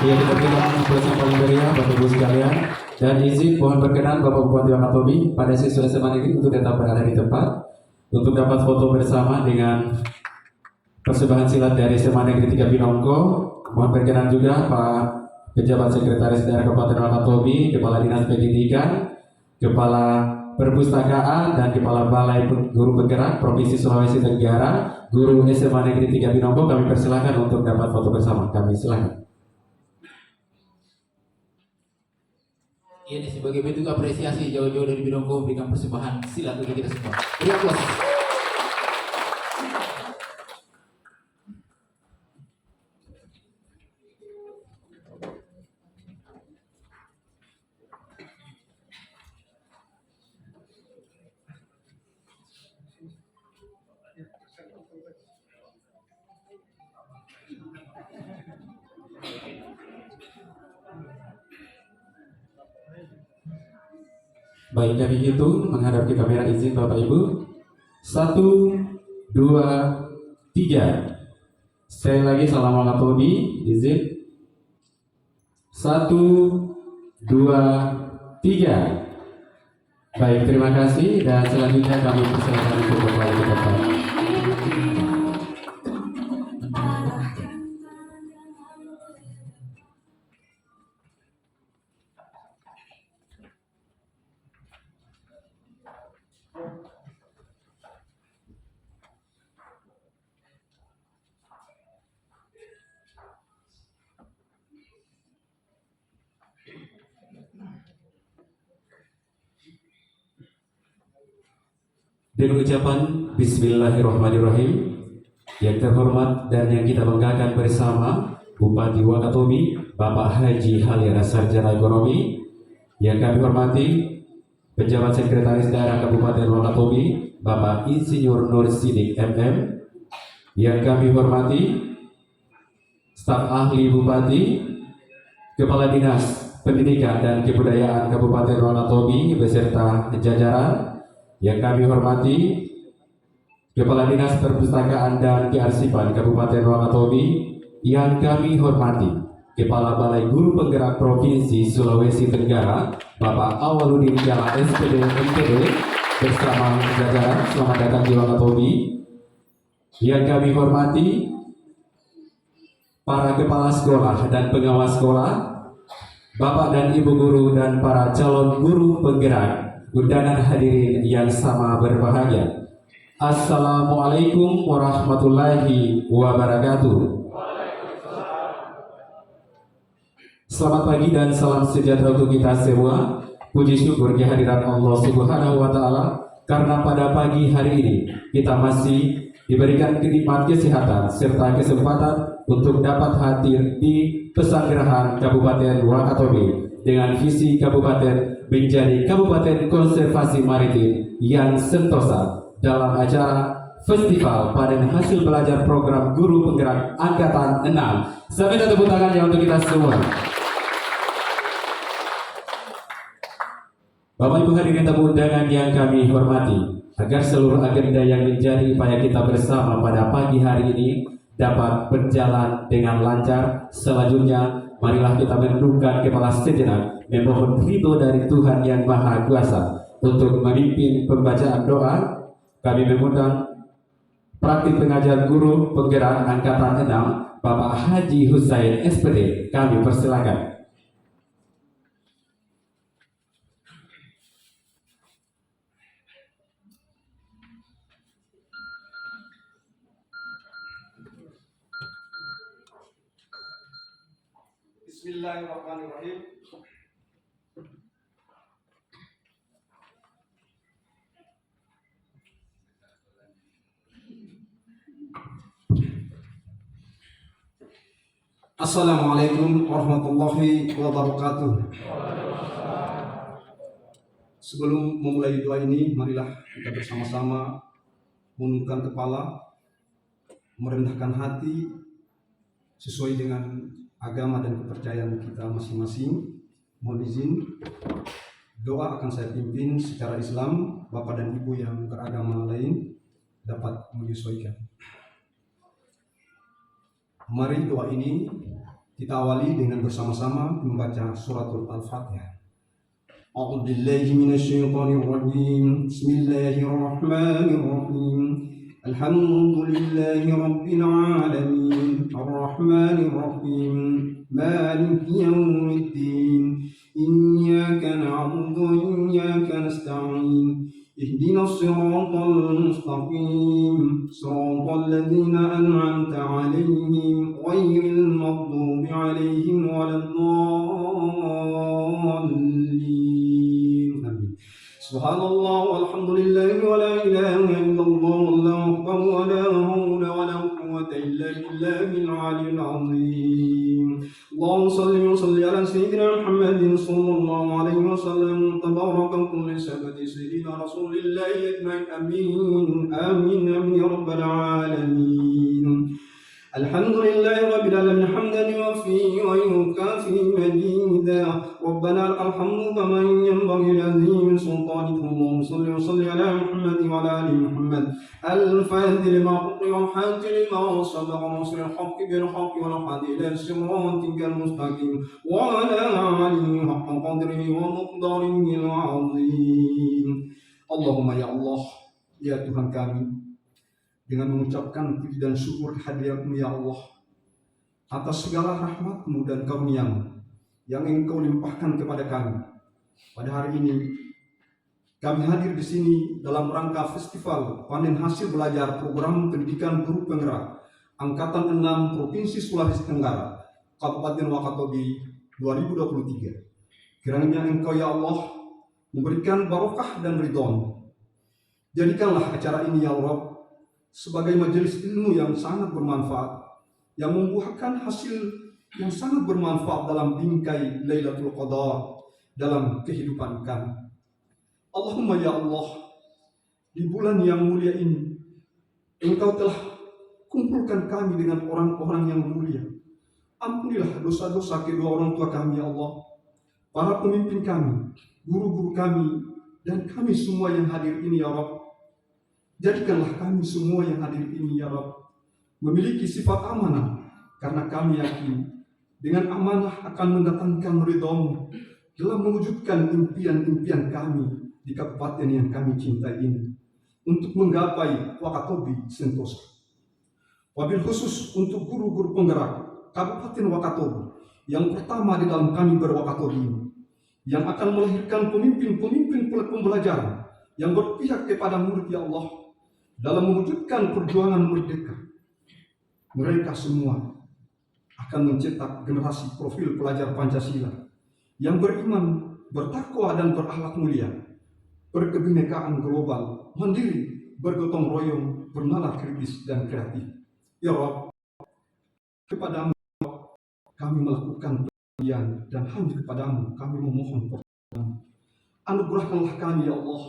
Yang kita berikan bersama paling meriah Bapak Ibu sekalian, dan izin mohon berkenan Bapak Bupati Wakatobi pada siswa SMA Negeri untuk tetap berada di tempat untuk dapat foto bersama dengan persembahan silat dari SMA Negeri 3 Binongko. Mohon berkenan juga Pak Pejabat Sekretaris Daerah Kabupaten Wakatobi, Kepala Dinas Pendidikan, Kepala Perpustakaan, dan Kepala Balai Guru Penggerak Provinsi Sulawesi Tenggara, Guru SMA Negeri 3 Binongko. Kami persilahkan untuk dapat foto bersama. Kami silakan. Ini sebagai bentuk apresiasi jauh-jauh dari Binongko memberikan persembahan silat untuk kita semua. Beri aplaus. Baik, kami hitung menghadap ke kamera, izin Bapak Ibu. 1, 2, 3. Sekali lagi salam Wakatobi, izin. 1, 2, 3. Baik, terima kasih, dan selanjutnya kami persilakan untuk kembali ke tempat. Dengan ucapan Bismillahirrahmanirrahim, yang terhormat dan yang kita banggakan bersama Bupati Wakatobi Bapak Haji Haliana Sarjana Ekonomi, yang kami hormati Pejabat Sekretaris Daerah Kabupaten Wakatobi Bapak Insinyur Nur Sidik MM, yang kami hormati staf ahli Bupati, Kepala Dinas Pendidikan dan Kebudayaan Kabupaten Wakatobi beserta jajaran, yang kami hormati Kepala Dinas Perpustakaan dan Kearsipan Kabupaten Wakatobi, yang kami hormati Kepala Balai Guru Penggerak Provinsi Sulawesi Tenggara Bapak Awaludin Jala SPD MPD bersama jajaran, selamat datang di Wakatobi. Yang kami hormati para kepala sekolah dan pengawas sekolah, Bapak dan Ibu guru dan para calon guru penggerak, undangan hadirin yang sama berbahagia. Assalamualaikum warahmatullahi wabarakatuh. Selamat pagi dan salam sejahtera untuk kita semua. Puji syukur kehadirat Allah Subhanahu wa Ta'ala, karena pada pagi hari ini kita masih diberikan kenikmatan kesehatan serta kesempatan untuk dapat hadir di Pesanggerahan Kabupaten Wakatobi dengan visi kabupaten menjadi Kabupaten Konservasi Maritim yang sentosa dalam acara Festival Panen Hasil Belajar Program Guru Penggerak Angkatan 6. Sampai tepuk tangannya untuk kita semua. Bapak Ibu hadirin tamu undangan yang kami hormati, agar seluruh agenda yang menjadi upaya kita bersama pada pagi hari ini dapat berjalan dengan lancar, selanjutnya marilah kita menundukkan kepala sejenak, memohon ridho dari Tuhan Yang Maha Kuasa untuk memimpin pembacaan doa. Kami mengundang praktik pengajar guru penggerak Angkatan 6, Bapak Haji Husain SPD. Kami persilakan. Bismillahirrahmanirrahim. Assalamualaikum warahmatullahi wabarakatuh. Sebelum memulai doa ini, marilah kita bersama-sama menundukkan kepala, merendahkan hati sesuai dengan agama dan kepercayaan kita masing-masing. Mohon izin, doa akan saya pimpin secara Islam. Bapak dan Ibu yang beragama lain dapat menyesuaikan. Mari doa ini kita awali dengan bersama-sama membaca suratul Al-Fatihah. A'udzu billahi minasyaitonir rajim. Bismillahirrahmanirrahim. Alhamdulillahi rabbil alamin. Arrahmanir rahim. Maliki yaumiddin. Iyyaka na'budu wa iyyaka nasta'in. اهدنا الصراط المستقيم صراط الذين أنعمت عليهم غير المغضوب عليهم ولا الضالين. سبحان الله والحمد لله ولا إله إلا الله والله أكبر ولا حول ولا قوة إلا بالله العلي العظيم. اللهم صل وسلم على سيدنا محمد صلى الله عليه وسلم. تبارك كل سبت سيدنا رسول الله أجمعين. آمين آمين آمين يا رب العالمين. الحمد لله رب العالمين حمدا يوفي ويكافي مجيدا. ربنا لك الحمد كما ينبغي لعظيم سلطانك. اللهم صل وسلم على محمد وعلى ال محمد الفاتح لما أغلق والحاتم لما سبق ناصر الحق بالحق والهادي إلى صراطك المستقيم وعلى آله حق قدره ومقداره العظيم. Allahumma ya Allah, ya Tuhan kami, dengan mengucapkan puji dan syukur kehadirat-Mu ya Allah atas segala rahmat-Mu dan karunia-Mu yang Engkau limpahkan kepada kami. Pada hari ini kami hadir di sini dalam rangka festival panen hasil belajar program pendidikan guru penggerak Angkatan 6 Provinsi Sulawesi Tenggara Kabupaten Wakatobi 2023. Kiranya Engkau ya Allah memberikan barokah dan ridho. Jadikanlah acara ini ya Allah sebagai majelis ilmu yang sangat bermanfaat, yang membuahkan hasil yang sangat bermanfaat dalam bingkai Lailatul Qadar dalam kehidupan kami. Allahumma ya Allah, di bulan yang mulia ini Engkau telah kumpulkan kami dengan orang-orang yang mulia. Ampunilah dosa-dosa kedua orang tua kami ya Allah, para pemimpin kami, guru-guru kami, dan kami semua yang hadir ini ya Rabb. Jadikanlah kami semua yang hadir ini ya Rabb memiliki sifat amanah, karena kami yakin dengan amanah akan mendatangkan ridho-Mu dalam mewujudkan impian-impian kami di kabupaten yang kami cintai ini untuk menggapai Wakatobi sentosa. Wabil khusus untuk guru-guru penggerak Kabupaten Wakatobi yang pertama di dalam kami berwakatobi ini, yang akan melahirkan pemimpin-pemimpin pembelajaran yang berpihak kepada murid ya Allah dalam mewujudkan perjuangan merdeka. Mereka semua akan mencetak generasi profil pelajar Pancasila yang beriman, bertakwa dan berakhlak mulia, berkebinekaan global, mandiri, bergotong royong, bernalar kritis dan kreatif. Ya Rabb, kepadamu kami melakukan pemberian dan hanya kepadamu kami memohon pertolongan. Anugerahkanlah kami ya Allah,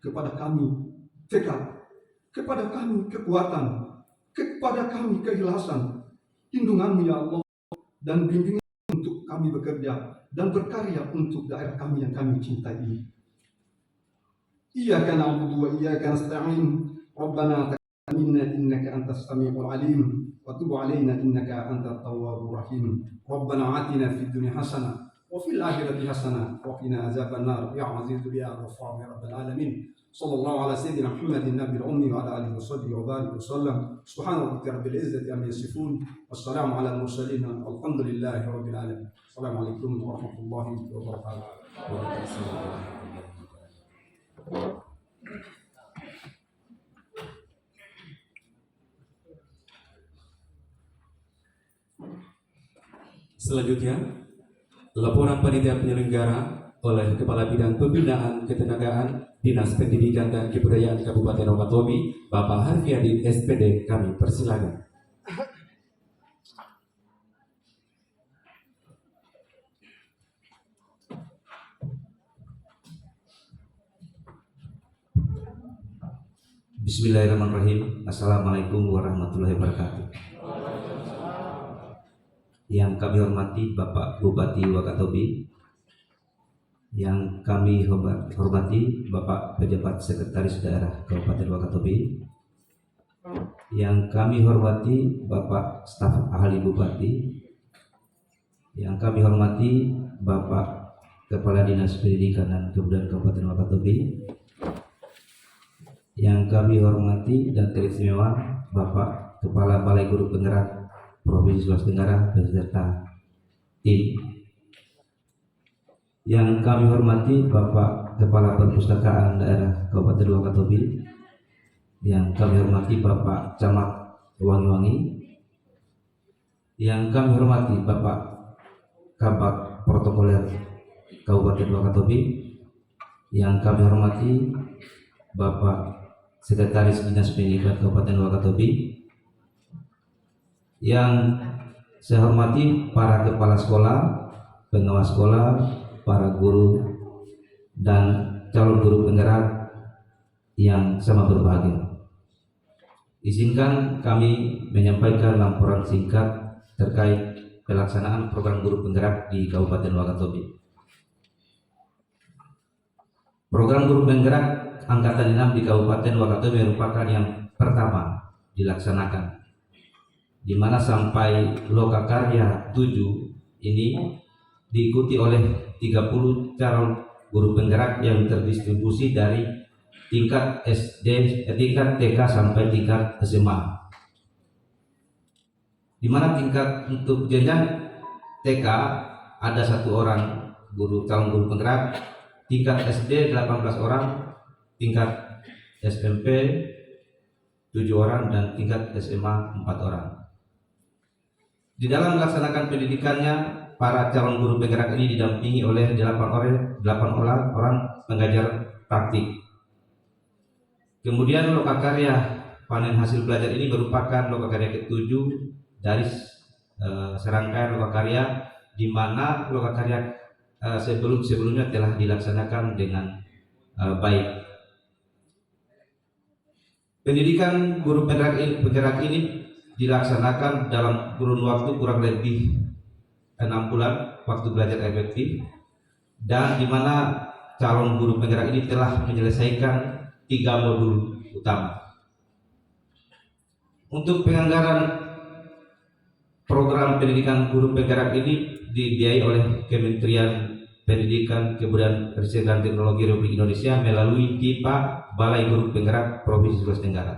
kepada kami tekad, kepada kami kekuatan, kepada kami keikhlasan, lindunganmu ya Allah, dan bimbingan untuk kami bekerja dan berkarya untuk daerah kami yang kami cintai ini. Iyyaka na'budu wa iyyaka nasta'in. Rabbana taqabbal minna innaka antas samiul alim wa tub 'alaina innaka antat tawwabur rahim. Rabbana atina fid dunya hasanah wa fil akhirati hasanah wa qina azabannar ya azizu ya ghaffar ya rabbal alamin. Sallallahu ala sayyidina Muhammadin nabiyil ummi wa ala alihi washabbihi wa barik wasallam. Subhana rabbika rabbil izzati amma yasifun. Wassalamu ala al mursalin. Alhamdulillahi rabbil alamin. Assalamualaikum warahmatullahi wabarakatuh. Selanjutnya, laporan panitia penyelenggara oleh Kepala Bidang Pembinaan Ketenagaan Dinas Pendidikan dan Kebudayaan Kabupaten Wakatobi, Bapak Harfiadin SPD, kami persilakan. Bismillahirrahmanirrahim. Assalamualaikum warahmatullahi wabarakatuh. Yang kami hormati Bapak Bupati Wakatobi, yang kami hormati Bapak Pejabat Sekretaris Daerah Kabupaten Wakatobi, yang kami hormati Bapak Staf Ahli Bupati, yang kami hormati Bapak Kepala Dinas Pendidikan dan Kebudayaan Kabupaten Wakatobi, yang kami hormati dan teristimewa Bapak Kepala Balai Guru Penggerak Provinsi Sulawesi Tenggara beserta tim, yang kami hormati Bapak Kepala Perpustakaan Daerah Kabupaten Wakatobi, yang kami hormati Bapak Camat Wangi-Wangi, yang kami hormati Bapak Kabak Protokoler Kabupaten Wakatobi, yang kami hormati Bapak Sekretaris Dinas Pendidikan Kabupaten Wakatobi, yang saya hormati para kepala sekolah, pengawas sekolah, para guru, dan calon guru penggerak yang sama berbahagia. Izinkan kami menyampaikan laporan singkat terkait pelaksanaan program guru penggerak di Kabupaten Wakatobi. Program guru penggerak Angkatan 6 di Kabupaten Wakatobi merupakan yang pertama dilaksanakan, di mana sampai Lokakarya 7 ini diikuti oleh 30 calon guru penggerak yang terdistribusi dari tingkat tingkat TK sampai tingkat SMA. Di mana tingkat untuk jenjang TK ada 1 orang calon guru penggerak, tingkat SD 18 orang, tingkat SMP 7 orang, dan tingkat SMA 4 orang. Di dalam melaksanakan pendidikannya, para calon guru penggerak ini didampingi oleh 8 orang pengajar praktik. Kemudian lokakarya panen hasil belajar ini merupakan lokakarya ke-7 dari serangkaian lokakarya, di mana lokakarya sebelumnya telah dilaksanakan dengan baik. Pendidikan guru penggerak ini dilaksanakan dalam kurun waktu kurang lebih 6 bulan waktu belajar efektif, dan di mana calon guru penggerak ini telah menyelesaikan 3 modul utama. Untuk penganggaran program pendidikan guru penggerak ini dibiayai oleh Kementerian Pendidikan, Kebudayaan, Riset dan Teknologi Republik Indonesia melalui DIPA Balai Guru Penggerak Provinsi Sulawesi Tenggara.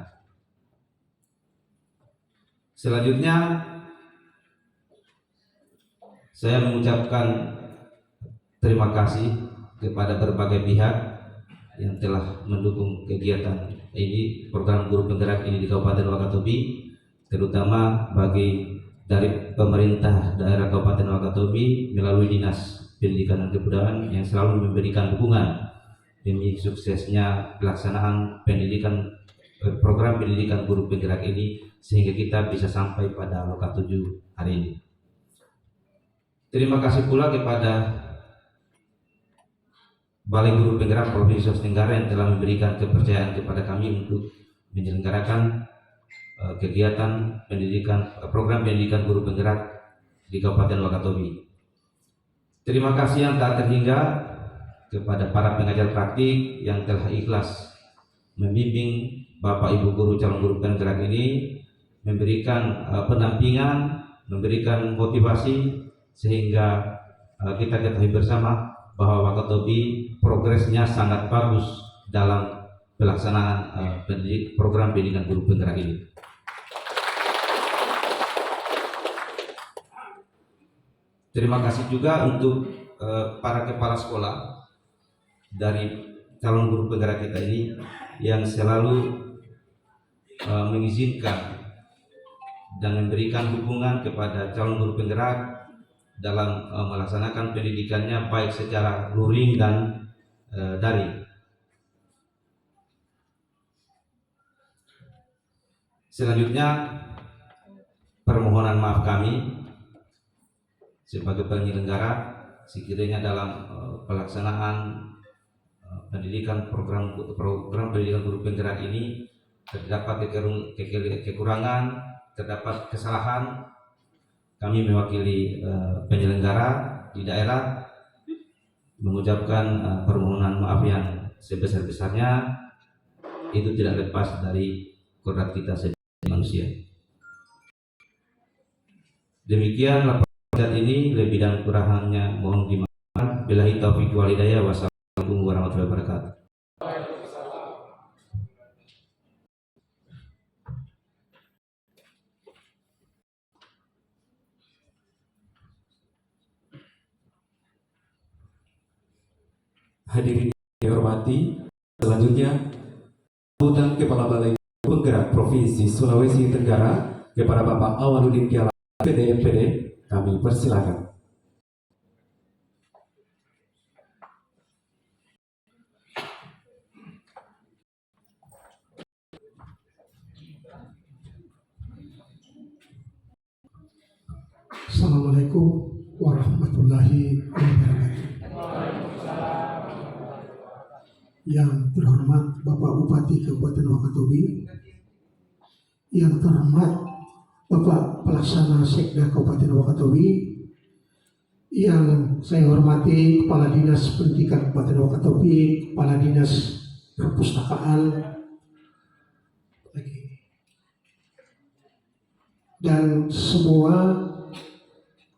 Selanjutnya, saya mengucapkan terima kasih kepada berbagai pihak yang telah mendukung kegiatan ini, program guru penggerak ini di Kabupaten Wakatobi, terutama dari pemerintah daerah Kabupaten Wakatobi melalui Dinas Pendidikan dan Kebudayaan yang selalu memberikan dukungan demi suksesnya pelaksanaan program pendidikan guru penggerak ini, sehingga kita bisa sampai pada Loka 7 hari ini. Terima kasih pula kepada Balai Guru Penggerak Provinsi Sulawesi Tenggara yang telah memberikan kepercayaan kepada kami untuk menyelenggarakan kegiatan pendidikan, program pendidikan guru penggerak di Kabupaten Wakatobi. Terima kasih yang tak terhingga kepada para pengajar praktik yang telah ikhlas membimbing Bapak Ibu guru calon guru penggerak ini, memberikan pendampingan, memberikan motivasi sehingga kita ketahui bersama bahwa Wakatobi progresnya sangat bagus dalam pelaksanaan program pendidikan guru penggerak ini. Terima kasih juga untuk para kepala sekolah dari calon guru penggerak kita ini yang selalu mengizinkan dan memberikan dukungan kepada calon guru penggerak dalam melaksanakan pendidikannya baik secara luring dan daring. Selanjutnya, permohonan maaf kami sebagai penyelenggara sekiranya dalam pelaksanaan pendidikan program pendidikan guru penggerak ini terdapat kekurangan, terdapat kesalahan. Kami mewakili penyelenggara di daerah mengucapkan permohonan maaf yang sebesar-besarnya. Itu tidak lepas dari kodrat kita sebagai manusia. Demikian laporan ini, lebih dan kurangnya mohon dimaafkan. Billahi taufiq wal hidayah. Wassalamualaikum warahmatullahi wabarakatuh. Hadirin yang dihormati, selanjutnya sambutan Kepala Balai Penggerak Provinsi Sulawesi Tenggara kepada Bapak Awaludin Kiala PDMPD, kami persilakan. Assalamualaikum warahmatullahi wabarakatuh. Yang terhormat Bapak Bupati Kabupaten Wakatobi, yang terhormat Bapak Pelaksana Sekda Kabupaten Wakatobi, yang saya hormati Kepala Dinas Pendidikan Kabupaten Wakatobi, Kepala Dinas Perpustakaan, dan semua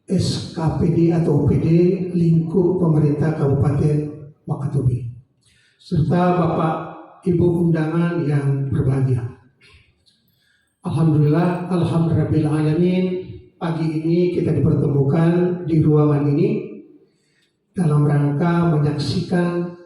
SKPD atau OPD lingkup pemerintah Kabupaten Wakatobi, serta Bapak Ibu undangan yang berbahagia. Alhamdulillah, alhamdulillahirrahmanirrahim, pagi ini kita dipertemukan di ruangan ini dalam rangka menyaksikan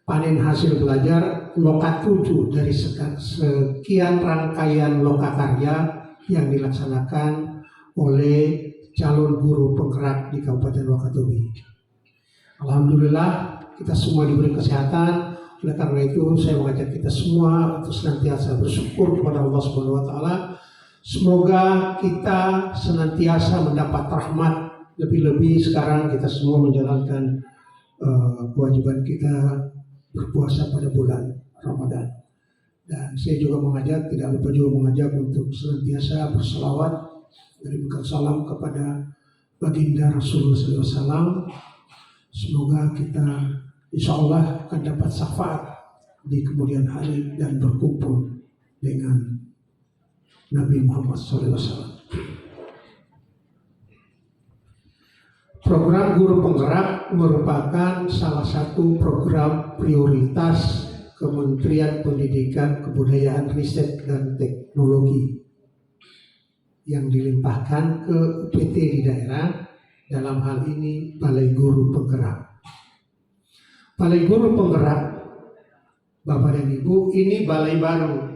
panen hasil belajar loka 7 dari sekian rangkaian loka karya yang dilaksanakan oleh calon guru penggerak di Kabupaten Wakatobi. Alhamdulillah, kita semua diberi kesehatan. Oleh karena itu, saya mengajak kita semua untuk senantiasa bersyukur kepada Allah Subhanahu wa Ta'ala. Semoga kita senantiasa mendapat rahmat. Lebih-lebih sekarang kita semua menjalankan kewajiban kita berpuasa pada bulan Ramadan. Dan saya juga mengajak, tidak lupa juga mengajak untuk senantiasa berselawat, berikan salam kepada baginda Rasulullah SAW. Semoga kita insya Allah akan dapat syafaat di kemudian hari dan berkumpul dengan Nabi Muhammad SAW. Program Guru Penggerak merupakan salah satu program prioritas Kementerian Pendidikan, Kebudayaan, Riset, dan Teknologi yang dilimpahkan ke UPT di daerah, dalam hal ini Balai Guru Penggerak. Balai Guru Penggerak, Bapak dan Ibu, ini balai baru.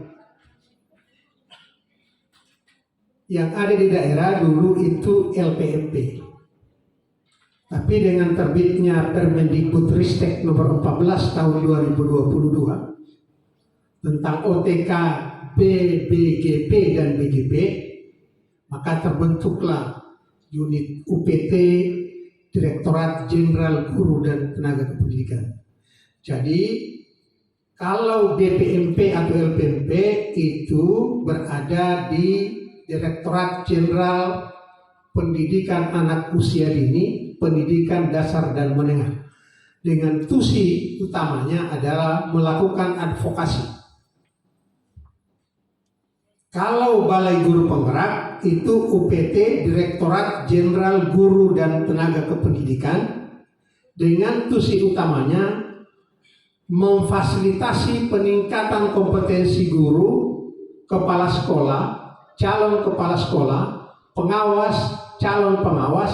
Yang ada di daerah dulu itu LPMP. Tapi dengan terbitnya Permendikbudristek nomor 14 tahun 2022 tentang OTK BBGP dan BGP, maka terbentuklah unit UPT Direktorat Jenderal Guru dan Tenaga Kependidikan. Jadi kalau DPMP atau LPMP itu berada di Direktorat Jenderal Pendidikan Anak Usia Dini, Pendidikan Dasar dan Menengah. Dengan tusi utamanya adalah melakukan advokasi. Kalau Balai Guru Penggerak itu UPT, Direktorat Jenderal Guru dan Tenaga Kependidikan, dengan tusi utamanya memfasilitasi peningkatan kompetensi guru, kepala sekolah, calon kepala sekolah, pengawas, calon pengawas,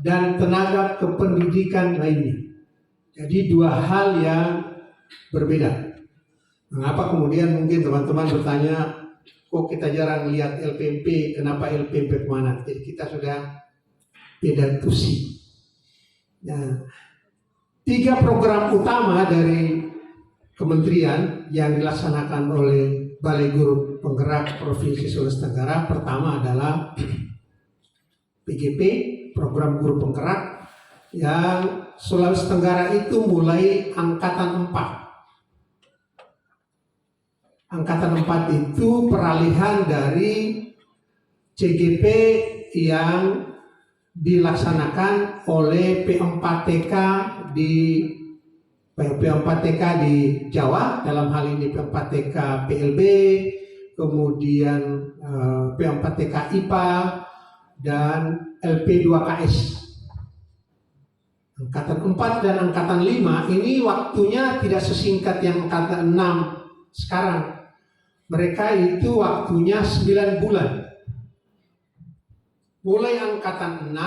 dan tenaga kependidikan lainnya. Jadi dua hal yang berbeda. Mengapa kemudian mungkin teman-teman bertanya, kok kita jarang lihat LPMP, kenapa LPMP kemana? Jadi kita sudah beda tusi. Nah, 3 program utama dari kementerian yang dilaksanakan oleh Balai Guru Penggerak Provinsi Sulawesi Tenggara. Pertama adalah PGP, Program Guru Penggerak, yang Sulawesi Tenggara itu mulai angkatan 4. Angkatan 4 itu peralihan dari CGP yang dilaksanakan oleh P4TK di Jawa, dalam hal ini P4TK PLB, kemudian P4TK IPA, dan LP2KS. Angkatan 4 dan angkatan 5 ini waktunya tidak sesingkat yang angkatan 6 sekarang. Mereka itu waktunya 9 bulan. Mulai angkatan 6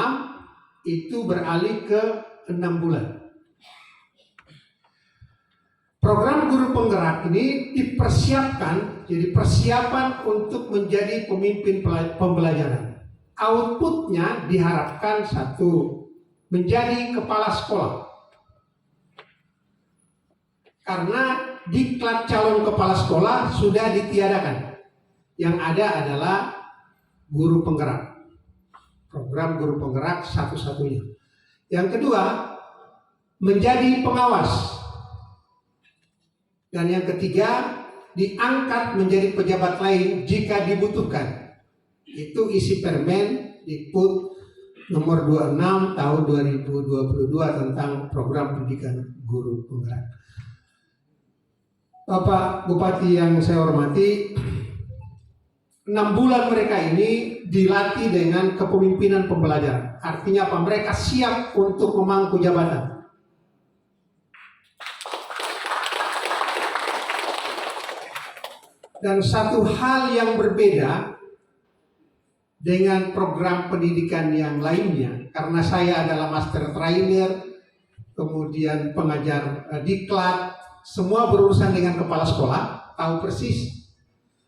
itu beralih ke 6 bulan. Program Guru Penggerak ini dipersiapkan, jadi persiapan untuk menjadi pemimpin pembelajaran. Outputnya diharapkan 1, menjadi kepala sekolah. Karena diklat calon kepala sekolah sudah ditiadakan. Yang ada adalah guru penggerak. Program Guru Penggerak satu-satunya. Yang kedua, menjadi pengawas. Dan yang ketiga, diangkat menjadi pejabat lain jika dibutuhkan. Itu isi Permen Dikbud nomor 26 tahun 2022 tentang program pendidikan guru penggerak. Bapak Bupati yang saya hormati, 6 bulan mereka ini dilatih dengan kepemimpinan pembelajaran. Artinya apa? Mereka siap untuk memangku jabatan. Dan satu hal yang berbeda dengan program pendidikan yang lainnya, karena saya adalah master trainer, kemudian pengajar diklat, semua berurusan dengan kepala sekolah, tahu persis.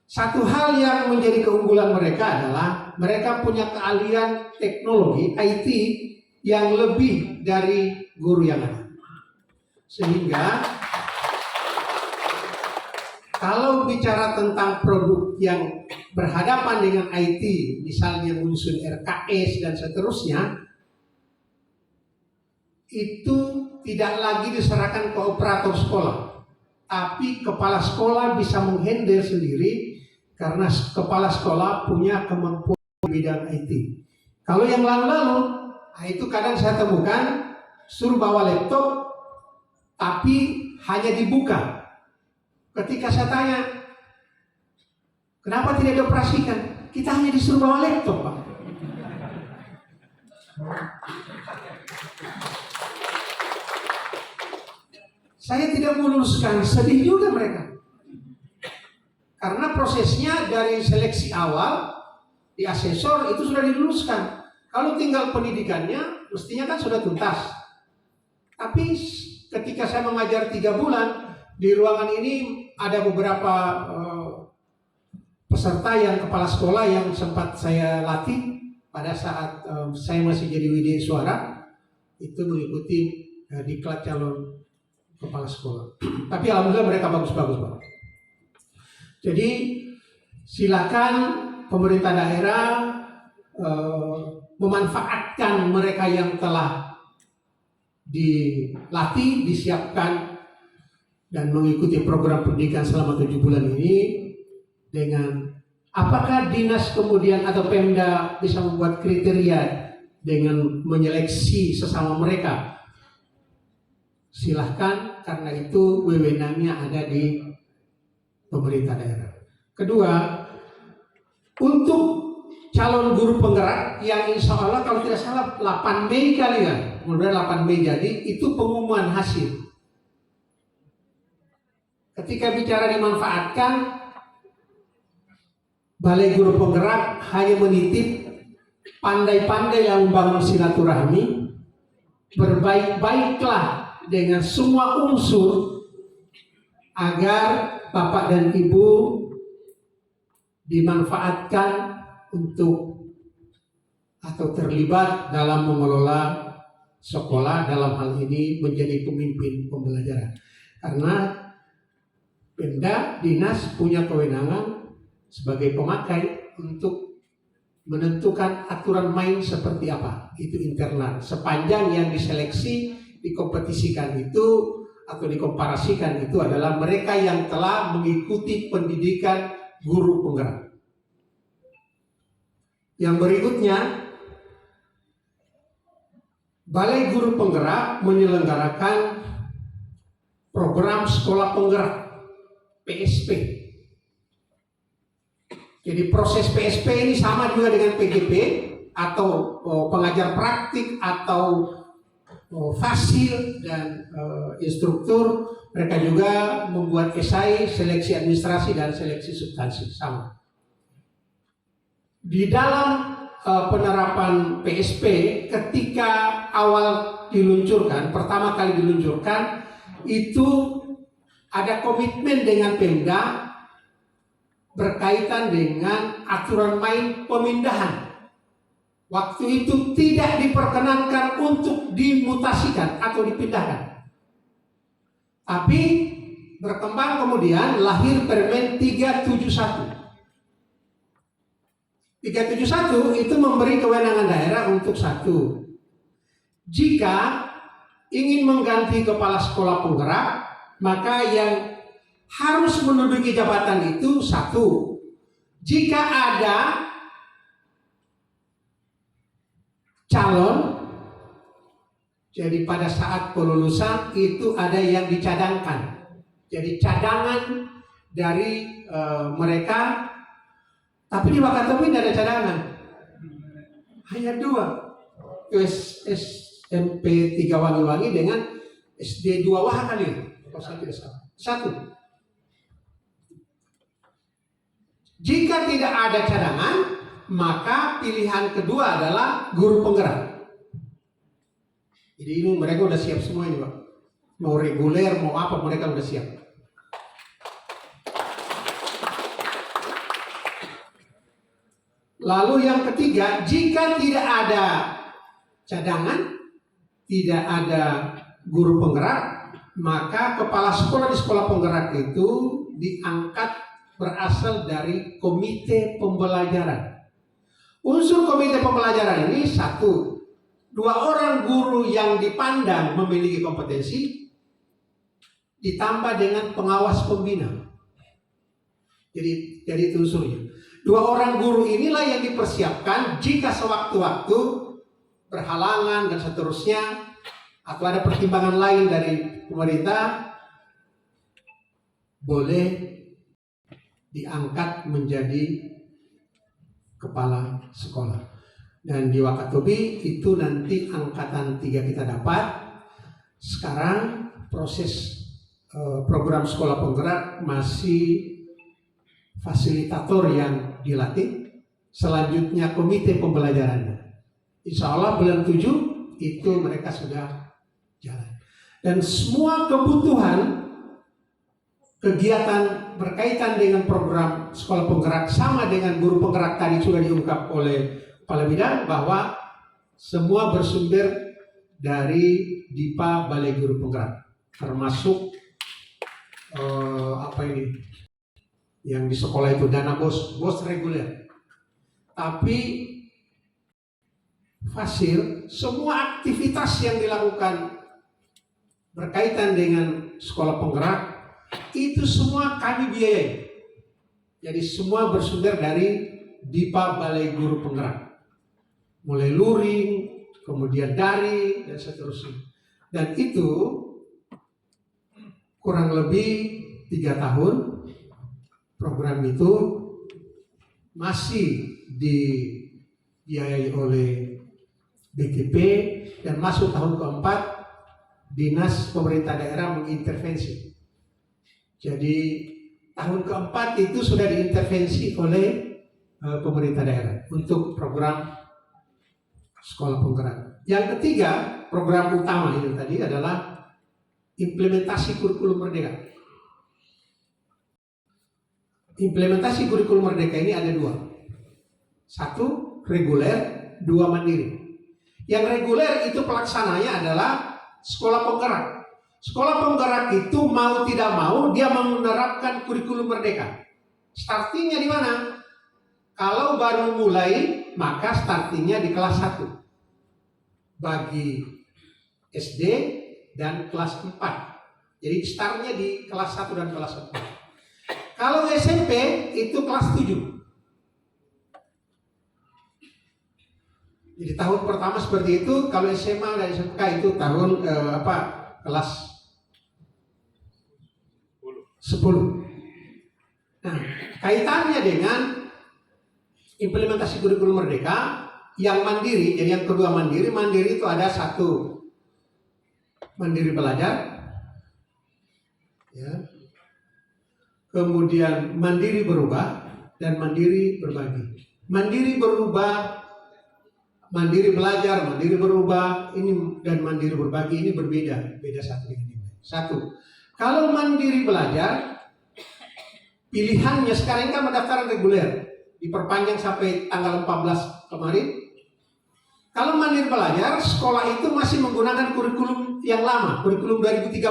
Satu hal yang menjadi keunggulan mereka adalah mereka punya keahlian teknologi IT yang lebih dari guru yang ada. Sehingga kalau bicara tentang produk yang berhadapan dengan IT, misalnya menyusun RKS dan seterusnya, itu tidak lagi diserahkan ke operator sekolah, tapi kepala sekolah bisa menghandle sendiri karena kepala sekolah punya kemampuan di bidang IT. Kalau yang lalu-lalu, itu kadang saya temukan suruh bawa laptop, tapi hanya dibuka. Ketika saya tanya, kenapa tidak dioperasikan? Kita hanya disuruh bawa laptop, Pak. Saya tidak meluruskan, sedih juga mereka. Karena prosesnya dari seleksi awal, di asesor itu sudah diluruskan. Kalau tinggal pendidikannya, mestinya kan sudah tuntas. Tapi ketika saya mengajar 3 bulan, di ruangan ini ada beberapa peserta yang kepala sekolah yang sempat saya latih pada saat saya masih jadi WD Suara, itu mengikuti diklat calon kepala sekolah. Tapi alhamdulillah mereka bagus-bagus, Pak. Jadi silakan pemerintah daerah memanfaatkan mereka yang telah dilatih, disiapkan dan mengikuti program pendidikan selama 7 bulan ini. Dengan apakah dinas kemudian atau Pemda bisa membuat kriteria dengan menyeleksi sesama mereka? Silahkan, karena itu wewenangnya ada di pemerintah daerah. Kedua, untuk calon guru penggerak yang insya Allah kalau tidak salah 8 Mei kali ya, mudah-mudahan 8 Mei jadi, itu pengumuman hasil. Ketika bicara dimanfaatkan, Balai Guru Penggerak hanya menitip pandai-pandai yang membangun silaturahmi, berbaik-baiklah dengan semua unsur agar Bapak dan Ibu dimanfaatkan untuk atau terlibat dalam mengelola sekolah, dalam hal ini menjadi pemimpin pembelajaran. Karena Pemda, dinas punya kewenangan sebagai pemakai untuk menentukan aturan main seperti apa, itu internal. Sepanjang yang diseleksi, dikompetisikan itu atau dikomparasikan itu adalah mereka yang telah mengikuti pendidikan guru penggerak. Yang berikutnya, Balai Guru Penggerak menyelenggarakan program sekolah penggerak PSP. Jadi proses PSP ini sama juga dengan PGP atau pengajar praktik atau fasil dan instruktur. Mereka juga membuat esai, seleksi administrasi dan seleksi substansi sama. Di dalam penerapan PSP ketika awal diluncurkan, pertama kali diluncurkan itu ada komitmen dengan Pemda berkaitan dengan aturan main pemindahan. Waktu itu tidak diperkenankan untuk dimutasikan atau dipindahkan. Tapi berkembang kemudian lahir Permen 371. 371 itu memberi kewenangan daerah untuk satu. Jika ingin mengganti kepala sekolah penggerak, maka yang harus menduduki jabatan itu satu. Jika ada calon, jadi pada saat kelulusan itu ada yang dicadangkan. Jadi cadangan dari mereka, tapi di Wakatobi tidak ada cadangan. Hanya 2. SMP 3 Wangi-Wangi dengan SD 2 Wah kali. Kalau saya tidak salah. 1. Jika tidak ada cadangan, maka pilihan kedua adalah guru penggerak. Jadi ini mereka udah siap semua ini Pak. Mau reguler, mau apa, mereka udah siap. Lalu yang ketiga, jika tidak ada cadangan, tidak ada guru penggerak, maka kepala sekolah di sekolah penggerak itu diangkat berasal dari komite pembelajaran. Unsur komite pembelajaran ini 1, 2 orang guru yang dipandang memiliki kompetensi, ditambah dengan pengawas pembina. Jadi itu unsurnya. 2 orang guru inilah yang dipersiapkan jika sewaktu-waktu berhalangan dan seterusnya, atau ada pertimbangan lain dari pemerintah, boleh diangkat menjadi kepala sekolah. Dan di Wakatobi itu nanti angkatan 3 kita dapat. Sekarang proses program sekolah penggerak masih fasilitator yang dilatih. Selanjutnya komite pembelajarannya. Insya Allah bulan 7 itu mereka sudah jalan. Dan semua kebutuhan kegiatan berkaitan dengan program sekolah penggerak sama dengan guru penggerak tadi sudah diungkap oleh Kepala Bidang bahwa semua bersumber dari DIPA Balai Guru Penggerak, termasuk yang di sekolah itu dana bos reguler. Tapi fasil semua aktivitas yang dilakukan berkaitan dengan sekolah penggerak, itu semua kami biayai. Jadi semua bersumber dari DIPA Balai Guru Penggerak, mulai luring, kemudian daring, dan seterusnya. Dan itu kurang lebih 3 tahun program itu masih dibiayai oleh BKP, dan masuk tahun keempat Dinas Pemerintah Daerah mengintervensi. Jadi tahun keempat itu sudah diintervensi oleh pemerintah daerah untuk program sekolah penggerak. Yang ketiga, program utama itu tadi adalah implementasi kurikulum merdeka. Implementasi kurikulum merdeka ini ada 2. 1 reguler, 2 mandiri. Yang reguler itu pelaksananya adalah sekolah penggerak. Sekolah penggerak itu mau tidak mau dia menerapkan kurikulum merdeka. Startingnya di mana? Kalau baru mulai maka startingnya di kelas 1 bagi SD dan kelas 4. Jadi startnya di kelas 1 dan kelas 4. Kalau SMP itu kelas 7. Jadi tahun pertama seperti itu. Kalau SMA dan SMK itu tahun kelas 10. Nah, kaitannya dengan implementasi kurikulum merdeka yang mandiri. Jadi yang kedua mandiri itu ada 1 mandiri belajar, ya. Kemudian mandiri berubah dan mandiri berbagi. Mandiri berubah, mandiri belajar, mandiri berubah ini dan mandiri berbagi ini berbeda, beda satu dengan ini. 1. Kalau mandiri belajar, pilihannya sekarang kan pendaftaran reguler, diperpanjang sampai tanggal 14 kemarin. Kalau mandiri belajar, sekolah itu masih menggunakan kurikulum yang lama, kurikulum 2013.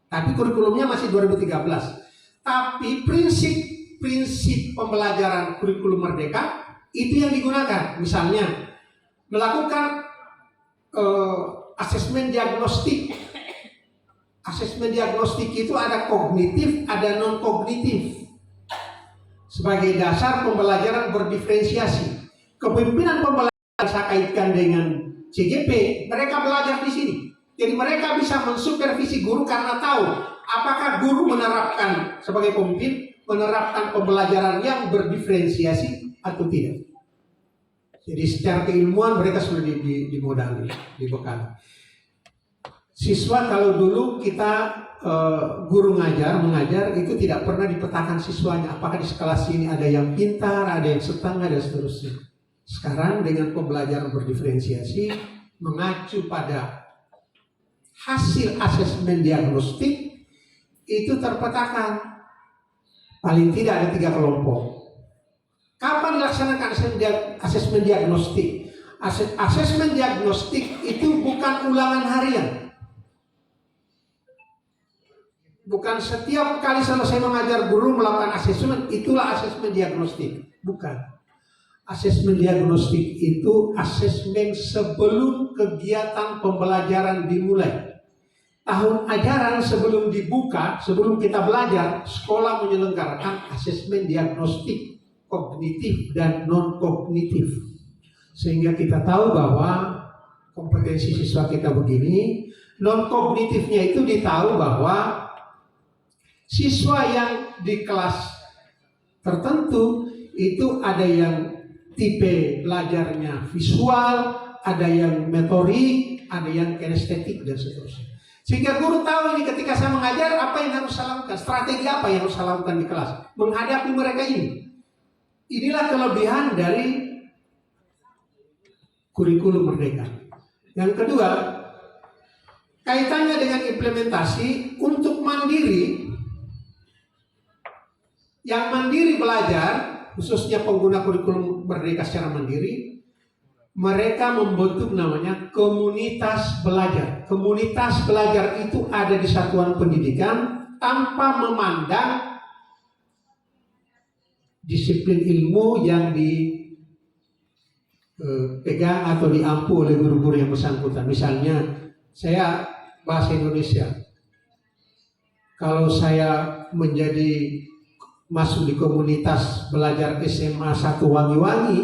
Tapi kurikulumnya masih 2013. Tapi prinsip pembelajaran kurikulum merdeka itu yang digunakan. Misalnya melakukan asesmen diagnostik. Asesmen diagnostik itu ada kognitif, ada non kognitif. Sebagai dasar pembelajaran berdiferensiasi. Kepemimpinan pembelajaran saya kaitkan dengan CGP, mereka belajar di sini. Jadi mereka bisa mensupervisi guru karena tahu apakah guru menerapkan sebagai pemimpin, menerapkan pembelajaran yang berdiferensiasi atau tidak. Jadi secara keilmuan mereka sudah dimodali, dibekali. Siswa kalau dulu kita guru mengajar itu tidak pernah dipetakan siswanya. Apakah di kelas ini ada yang pintar, ada yang setengah dan seterusnya. Sekarang dengan pembelajaran berdiferensiasi mengacu pada hasil asesmen diagnostik itu terpetakan paling tidak ada 3 kelompok. Kapan dilaksanakan asesmen diagnostik? Asesmen diagnostik itu bukan ulangan harian. Bukan setiap kali selesai mengajar guru melakukan asesmen, itulah asesmen diagnostik. Bukan. Asesmen diagnostik itu asesmen sebelum kegiatan pembelajaran dimulai. Tahun ajaran sebelum dibuka, sebelum kita belajar, sekolah menyelenggarakan asesmen diagnostik kognitif dan non kognitif, sehingga kita tahu bahwa kompetensi siswa kita begini. Non kognitifnya itu ditahu bahwa siswa yang di kelas tertentu itu ada yang tipe belajarnya visual, ada yang motorik, ada yang kinestetik dan seterusnya. Sehingga guru tahu ini ketika saya mengajar apa yang harus saya lakukan, strategi apa yang harus saya lakukan di kelas menghadapi mereka ini. Inilah kelebihan dari kurikulum merdeka. Yang kedua, kaitannya dengan implementasi untuk mandiri. Yang mandiri belajar, khususnya pengguna kurikulum merdeka secara mandiri, mereka membentuk namanya komunitas belajar. Komunitas belajar itu ada di satuan pendidikan tanpa memandang disiplin ilmu yang dipegang atau diampu oleh guru-guru yang bersangkutan. Misalnya saya bahasa Indonesia. Kalau saya masuk di komunitas belajar SMA 1 Wangi-Wangi,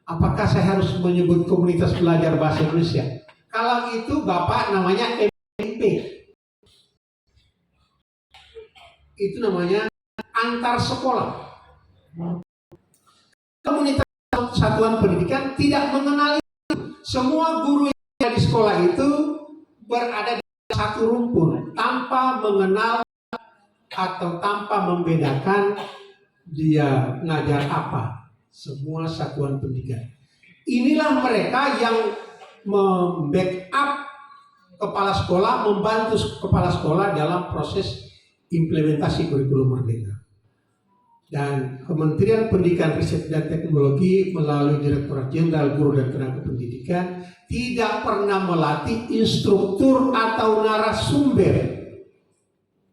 apakah saya harus menyebut komunitas belajar bahasa Indonesia? Kalau itu Bapak namanya MP. Itu namanya antar sekolah. Komunitas satuan pendidikan tidak mengenali. Semua guru yang ada di sekolah itu berada di satu rumpun tanpa mengenal atau tanpa membedakan dia ngajar apa. Semua satuan pendidikan. Inilah mereka yang membackup kepala sekolah, membantu kepala sekolah dalam proses implementasi kurikulum Merdeka. Dan Kementerian Pendidikan, Riset dan Teknologi melalui Direktorat Jenderal Guru dan Tenaga Pendidikan tidak pernah melatih instruktur atau narasumber.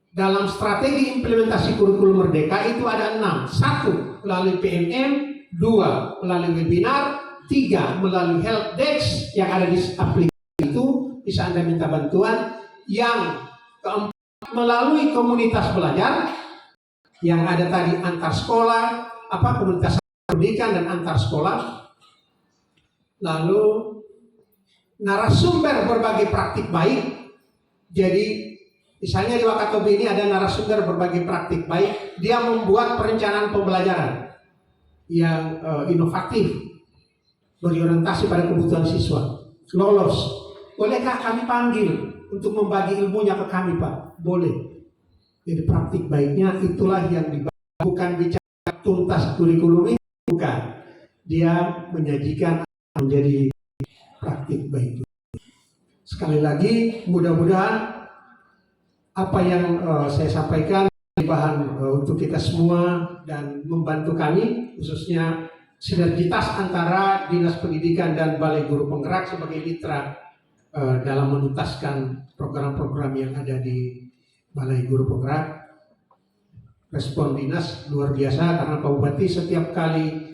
Dalam strategi implementasi kurikulum Merdeka itu ada 6. 1. Melalui PMM, 2. Melalui webinar, 3. Melalui help desk yang ada di aplikasi itu bisa Anda minta bantuan. Yang keempat, melalui komunitas belajar yang ada tadi antar sekolah, komunitas pendidikan dan antar sekolah. Lalu narasumber berbagai praktik baik. Jadi misalnya di Wakatobi ini ada narasumber berbagai praktik baik. Dia membuat perencanaan pembelajaran yang inovatif, berorientasi pada kebutuhan siswa. Lolos. Bolehkah kami panggil untuk membagi ilmunya ke kami, Pak? Boleh. Jadi praktik baiknya itulah yang dibagi, bukan bicara tuntas kurikulum ini, bukan. Dia menyajikan menjadi praktik baik. Sekali lagi, mudah-mudahan apa yang saya sampaikan bahan untuk kita semua dan membantu kami, khususnya sinergitas antara Dinas Pendidikan dan Balai Guru Penggerak sebagai mitra dalam menuntaskan program-program yang ada di Balai Guru Penggerak. Respon dinas luar biasa karena Pak Bupati setiap kali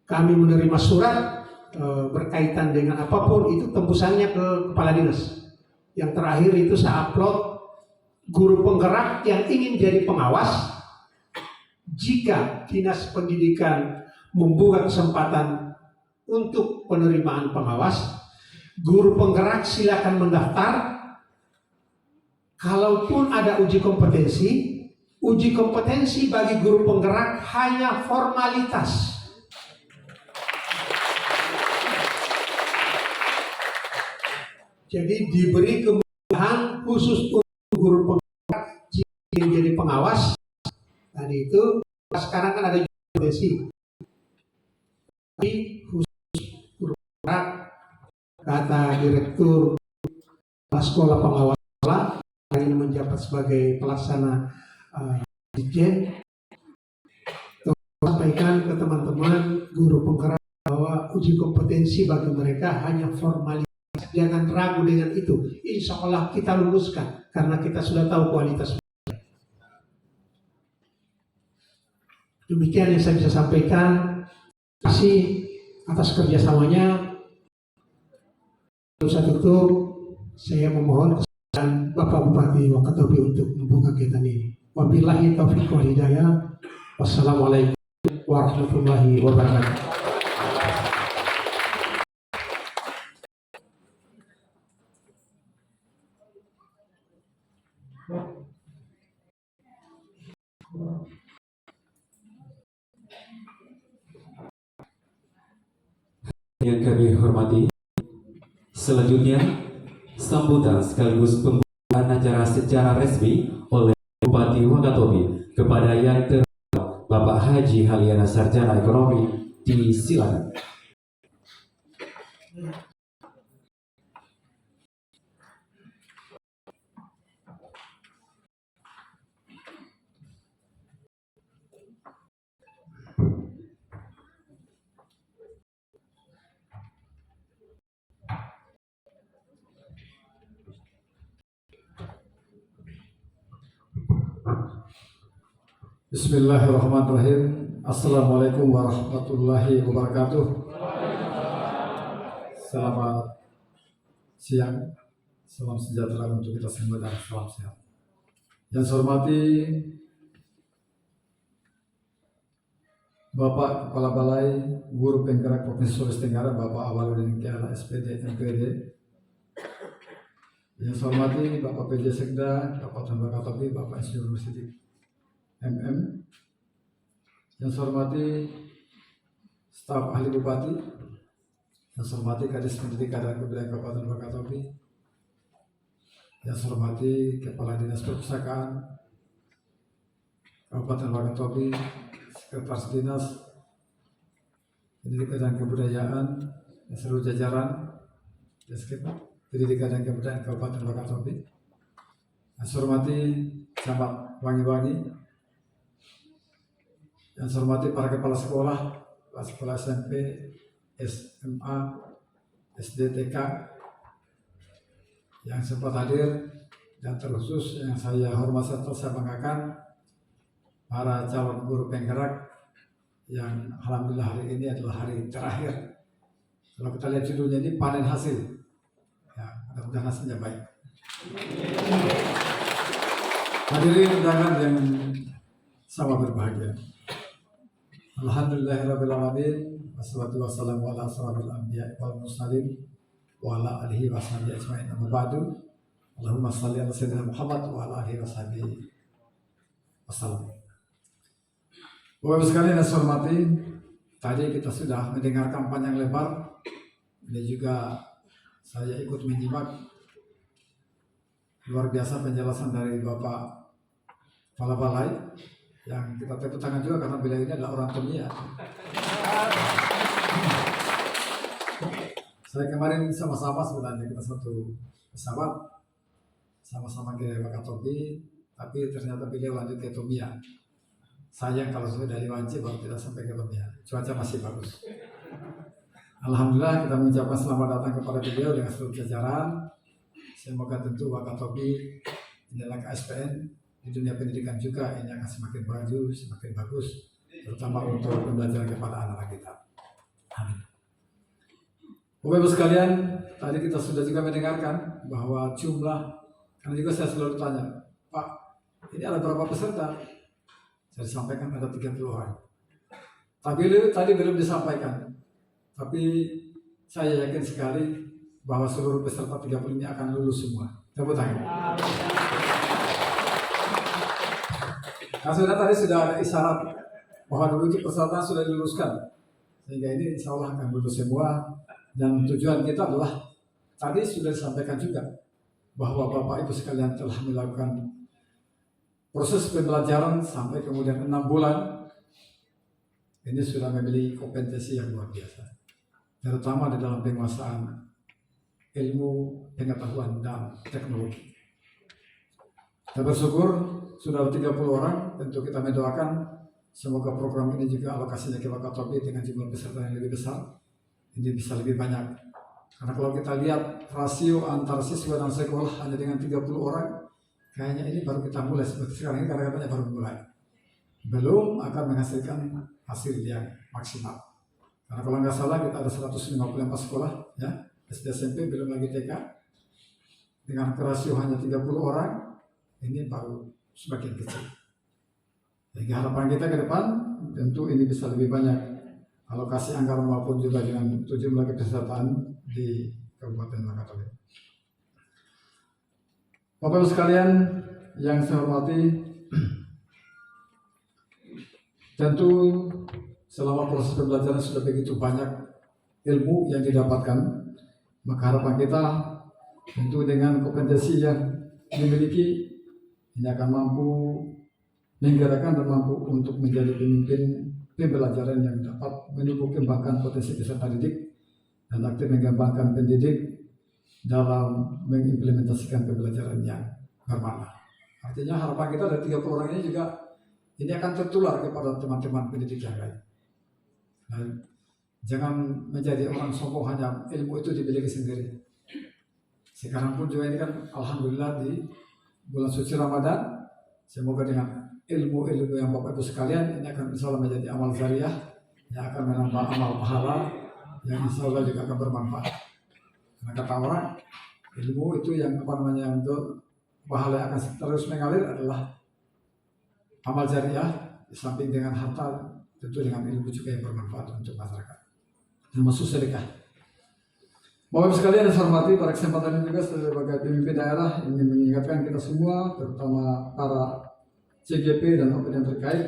kami menerima surat berkaitan dengan apapun itu tembusannya ke kepala dinas. Yang terakhir itu saya upload guru penggerak yang ingin jadi pengawas. Jika Dinas Pendidikan membuka kesempatan untuk penerimaan pengawas, guru penggerak silakan mendaftar. Kalaupun ada uji kompetensi bagi guru penggerak hanya formalitas. Jadi diberi kemudahan khusus untuk guru penggerak jika ingin jadi pengawas. Tadi itu sekarang kan ada uji kompetensi. Tapi khusus guru penggerak, kata Direktur Sekolah Pengawas Sekolah yang menjabat sebagai pelaksana Dirjen, sampaikan ke teman-teman guru penggerak bahwa uji kompetensi bagi mereka hanya formalitas. Jangan ragu dengan itu. Insya Allah kita luluskan karena kita sudah tahu kualitas. Demikian yang saya bisa sampaikan. Terima kasih atas kerjasamanya. Saya tutup. Saya memohon dan Bapak Bupati Wakatobi untuk membuka kegiatan ini. Wabillahi taufiq wal hidayah. Wassalamualaikum warahmatullahi wabarakatuh. Yang kami hormati, selanjutnya sambutan sekaligus pembukaan acara secara resmi oleh Bupati Wakatobi kepada yang terhormat Bapak Haji Haliana Sarjana Ekonomi. Disilakan. Bismillahirrahmanirrahim. Assalamualaikum warahmatullahi wabarakatuh. Selamat siang. salam sejahtera untuk kita semua dan salam sehat. Yang saya hormati Bapak Kepala Balai Guru Penggerak Provinsi Sulawesi Tenggara, Bapak Awaludin Kiala SPD MPD. Yang saya hormati Bapak PJ Sekda Kabupaten Wakatobi, Bapak Insinyur Sidik MM. Yang saya hormati staf ahli bupati. Yang saya hormati Kadis Pendidikan dan Kebudayaan Kabupaten Wakatobi. Yang saya hormati Kepala Dinas Perpustakaan Kabupaten Wakatobi, Sekretaris Dinas Pendidikan dan Kebudayaan dan seluruh jajaran Pendidikan dan Kebudayaan Kabupaten Wakatobi. Yang saya hormati Camat Wangi-Wangi. Yang saya hormati para kepala sekolah SMP, SMA, SD, TK yang sempat hadir, dan terkhusus yang saya hormati serta saya banggakan para calon guru penggerak yang alhamdulillah hari ini adalah hari terakhir. Kalau kita lihat judulnya ini panen hasil. Ya, mudah-mudahan hasilnya baik. Hadirin undangan yang sama berbahagia. Alhamdulillahirrahmanirrahim. Wassalatu wassalamu ala asrafil anbiya wal mursalin wa ala alihi wa sahbihi ajma'in. Amma ba'du. Allahumma shalli ala sayyidina Muhammad wa ala alihi wa sahbihi wasallam. Bapak sekalian yang saya hormati, tadi kita sudah mendengarkan panjang lebar. Ini juga saya ikut menyimak luar biasa penjelasan dari Bapak Kepala Balai, yang kita tepuk tangan juga karena beliau ini adalah orang Tomia. Saya kemarin sama-sama sebenarnya kita satu pesawat sama-sama ke Wakatobi, tapi ternyata beliau lanjut ke Tomia. Sayang kalau sudah dari Wanci baru tidak sampai ke Tomia. Cuaca masih bagus. Alhamdulillah kita mengucapkan selamat datang kepada beliau dengan seluruh jajaran. Semoga tentu Wakatobi inilah KSPN di dunia pendidikan juga ini akan semakin maju, semakin bagus, terutama untuk pembelajaran kepada anak-anak kita. Amin. Bapak Ibu sekalian, tadi kita sudah juga mendengarkan bahwa jumlah, karena juga saya selalu tanya, Pak, ini ada berapa peserta? Saya sampaikan ada 30 orang. Tapi tadi belum disampaikan. Tapi saya yakin sekali bahwa seluruh peserta 30 ini akan lulus semua. Tepuk tangan. Nah, tadi sudah ada isyarat bahwa dulu itu persyaratan sudah diluluskan, sehingga ini insya Allah akan lulus semua. Dan tujuan kita adalah tadi sudah disampaikan juga bahwa Bapak Ibu sekalian telah melakukan proses pembelajaran sampai kemudian 6 bulan. Ini sudah memiliki kompetensi yang luar biasa, terutama di dalam penguasaan ilmu, pengetahuan, dan teknologi. Kita bersyukur sudah 30 orang, tentu kita mendoakan semoga program ini juga alokasinya ke Wakatobi dengan jumlah peserta yang lebih besar, ini bisa lebih banyak. Karena kalau kita lihat rasio antar siswa dan sekolah hanya dengan 30 orang, kayaknya ini baru kita mulai seperti sekarang ini, karena katanya baru mulai. Belum akan menghasilkan hasil yang maksimal. Karena kalau nggak salah kita ada 154 sekolah, ya, SD SMP belum lagi TK, dengan rasio hanya 30 orang, ini baru semakin kecil. Jadi harapan kita ke depan tentu ini bisa lebih banyak alokasi anggaran maupun juga dengan jumlah kepesertaan di Kabupaten Wakatobi. Bapak Ibu sekalian yang saya hormati, tentu selama proses pembelajaran sudah begitu banyak ilmu yang didapatkan, maka harapan kita tentu dengan kompetensi yang dimiliki ini akan mampu menggerakkan dan mampu untuk menjadi pemimpin pembelajaran yang dapat menumbuh kembangkan potensi peserta didik dan aktif mengembangkan pendidik dalam mengimplementasikan pembelajaran yang bermakna. Artinya harapan kita dari 30 orang ini juga ini akan tertular kepada teman-teman pendidik yang lain. Dan jangan menjadi orang sombong hanya ilmu itu dimiliki sendiri. Sekarang pun juga ini kan alhamdulillah di bulan suci Ramadan, semoga dengan ilmu-ilmu yang Bapak Ibu sekalian ini akan insya Allah menjadi amal zariah yang akan menambah amal pahala yang insya Allah juga akan bermanfaat. Karena kata orang, Ilmu itu yang untuk pahala yang akan terus mengalir adalah amal jariah, di samping dengan harta, tentu dengan ilmu juga yang bermanfaat untuk masyarakat, termasuk sedekah. Bapak sekalian yang saya hormati, pada kesempatan ini juga sebagai pemimpin daerah ingin mengingatkan kita semua, terutama para CGP dan OPD yang terkait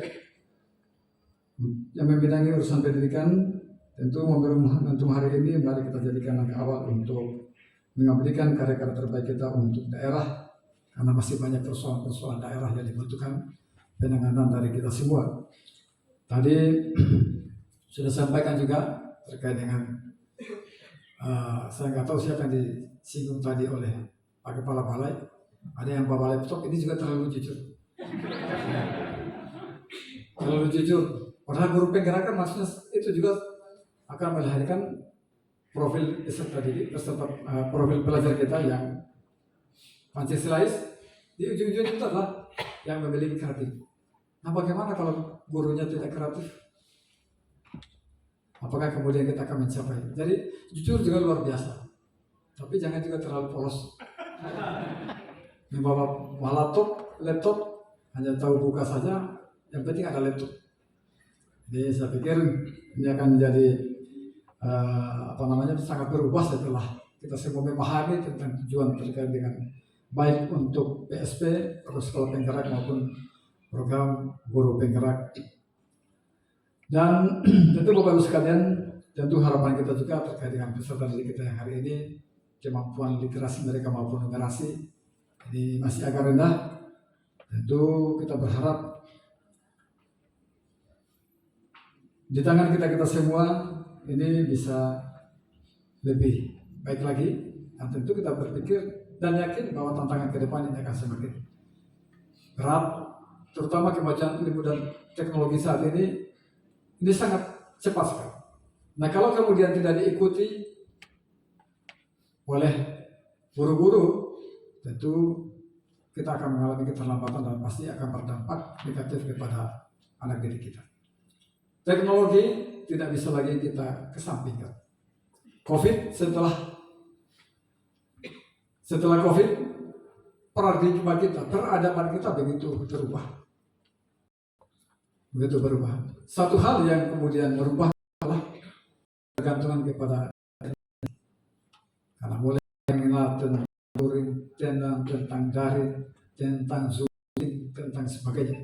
yang membidangi urusan pendidikan, tentu momentum hari ini mari kita jadikan langkah awal untuk mengabdikan karya-karya terbaik kita untuk daerah, karena masih banyak persoalan-persoalan daerah yang dibutuhkan penanganan dari kita semua. Tadi sudah sampaikan juga terkait dengan saya nggak tahu siapa yang disinggung tadi oleh Pak Kepala Balai, ada yang bawa laptop, ini juga terlalu jujur. Terlalu jujur. Padahal guru penggerak kan maksudnya itu juga akan melahirkan profil profil pelajar kita yang Pancasilais, di ujung-ujung itu adalah yang memiliki kreatif. Nah, bagaimana kalau gurunya tidak kreatif? Apakah kemudian kita akan mencapai? Jadi jujur juga luar biasa, tapi jangan juga terlalu polos. Membawa laptop hanya tahu buka saja, yang penting ada laptop. Jadi saya pikir ini akan menjadi sangat berubah setelah kita semua memahami tentang tujuan terkait dengan baik untuk PSP atau sekolah penggerak maupun program guru penggerak. Dan tentu Bapak Ibu sekalian, tentu harapan kita juga terkait dengan peserta didik kita yang hari ini, kemampuan literasi mereka maupun numerasi ini masih agak rendah. Tentu kita berharap di tangan kita semua ini bisa lebih baik lagi, dan tentu kita berpikir dan yakin bahwa tantangan ke depan ini akan semakin berat, terutama kemajuan ilmu dan teknologi saat ini sangat cepat sekali. Nah, kalau kemudian tidak diikuti oleh guru-guru, tentu kita akan mengalami keterlambatan dan pasti akan berdampak negatif kepada anak didik kita. Teknologi tidak bisa lagi kita kesampingkan. Setelah COVID, paradigma kita, peradaban kita begitu berubah. Satu hal yang kemudian merubah adalah tergantungan kepada karena mulai mengenal tentang luring, tentang daring, tentang zoom, tentang sebagainya.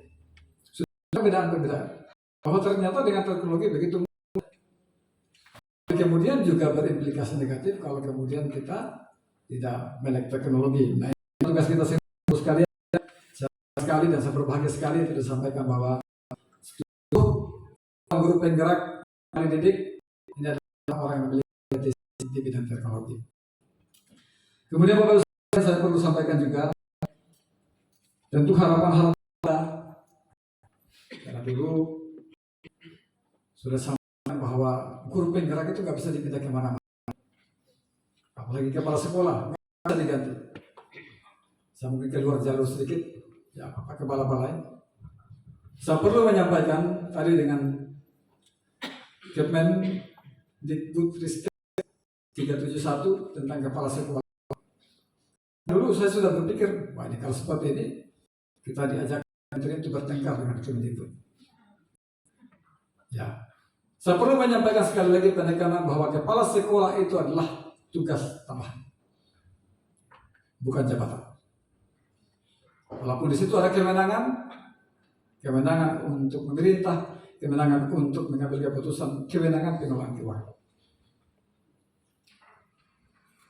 Sudah perbedaan. Bahwa ternyata dengan teknologi begitu mudah. Kemudian juga berimplikasi negatif kalau kemudian kita tidak melek teknologi. Nah, tugas kita sekalian sekali dan saya berbahagia sekali itu disampaikan bahwa guru penggerak yang didik ini adalah orang yang memiliki di bidang teknologi. Kemudian Bapak Ibu, saya perlu sampaikan juga tentu harapan kita, karena dulu sudah sampaikan bahwa guru penggerak itu nggak bisa dipindah kemana-mana, apalagi kepala sekolah nggak bisa diganti. Saya mungkin keluar jalur sedikit, ya Pak Kepala Balai. Saya perlu menyampaikan tadi dengan Kepmen Dikbudristek 371 tentang kepala sekolah. Dulu saya sudah berpikir, wah ini kalau seperti ini kita diajak untuk bertengkar dengan Kemendikbud. Ya, saya perlu menyampaikan sekali lagi penekanan bahwa kepala sekolah itu adalah tugas tambahan, bukan jabatan. Walaupun di situ ada kewenangan untuk memerintah, kewenangan untuk mengambil keputusan, kewenangan pengelolaan keuangan.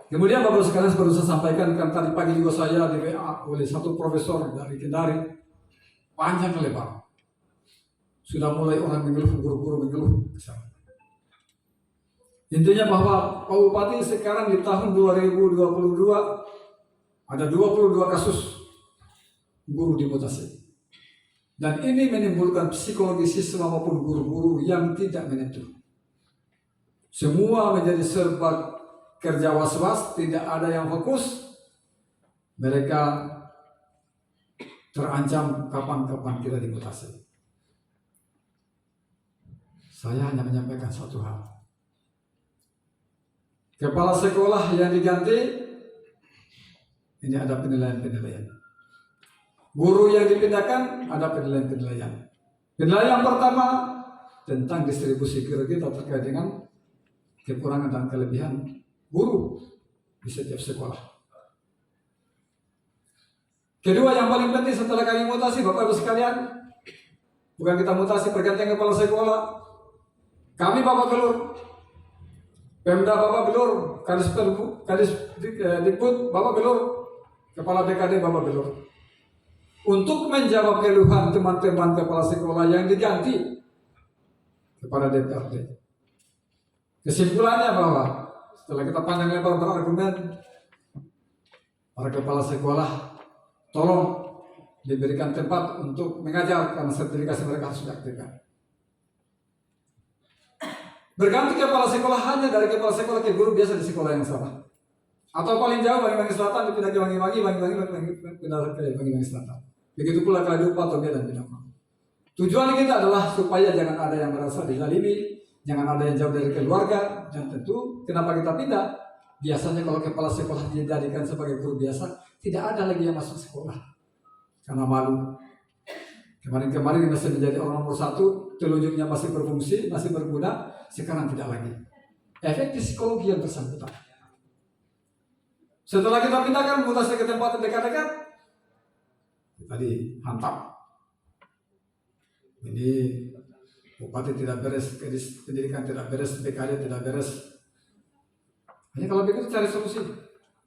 Kemudian Bapak sekalian baru saya sampaikan, kan tadi pagi juga saya di WA oleh satu profesor dari Kendari, panjang lebar. Sudah mulai orang mengeluh, guru-guru mengeluh. Intinya bahwa Pak Bupati sekarang di tahun 2022 ada 22 kasus guru dimutasi. Dan ini menimbulkan psikologi siswa maupun guru-guru yang tidak menentu. Semua menjadi serba kerja was-was, tidak ada yang fokus. Mereka terancam kapan-kapan kita dimutasi. Saya hanya menyampaikan satu hal. Kepala sekolah yang diganti Ini ada penilaian-penilaian. Guru yang dipindahkan ada penilaian-penilaian. Penilaian pertama tentang distribusi kredit terkait dengan kekurangan dan kelebihan guru di setiap sekolah. Kedua yang paling penting setelah kami mutasi, Bapak Ibu sekalian, bukan kita mutasi pergantian kepala sekolah. Kami Bapak Belur, Pemda Bapak Belur, Kadis Dikbud Bapak Belur, Kepala BKD Bapak Belur, untuk menjawab keluhan teman-teman kepala sekolah yang diganti kepada DPRD. Kesimpulannya bahwa setelah kita pandang lebar berargumen, para kepala sekolah tolong diberikan tempat untuk mengajar karena sertifikasi mereka harus diaktifkan. Berganti kepala sekolah hanya dari kepala sekolah ke guru biasa di sekolah yang sama. Atau paling jauh Banyuwangi Selatan dipindah ke Banyuwangi, pindah ke Banyuwangi Selatan. Begitu pula Kalidupa, Tobia dan Binokon. Tujuan kita adalah supaya jangan ada yang merasa dizalimi, jangan ada yang jauh dari keluarga, dan tentu kenapa kita pindah? Biasanya kalau kepala sekolah dijadikan sebagai guru biasa, tidak ada lagi yang masuk sekolah karena malu. Kemarin masih menjadi orang nomor 1, telunjuknya masih berfungsi, masih berguna, sekarang tidak lagi. Efek psikologi yang bersangkutan. Setelah kita pindahkan mutasi ke tempat yang dekat-dekat, tadi hantam. Ini bupati tidak beres, pendidikan tidak beres, BKD tidak beres. Hanya kalau begitu cari solusi.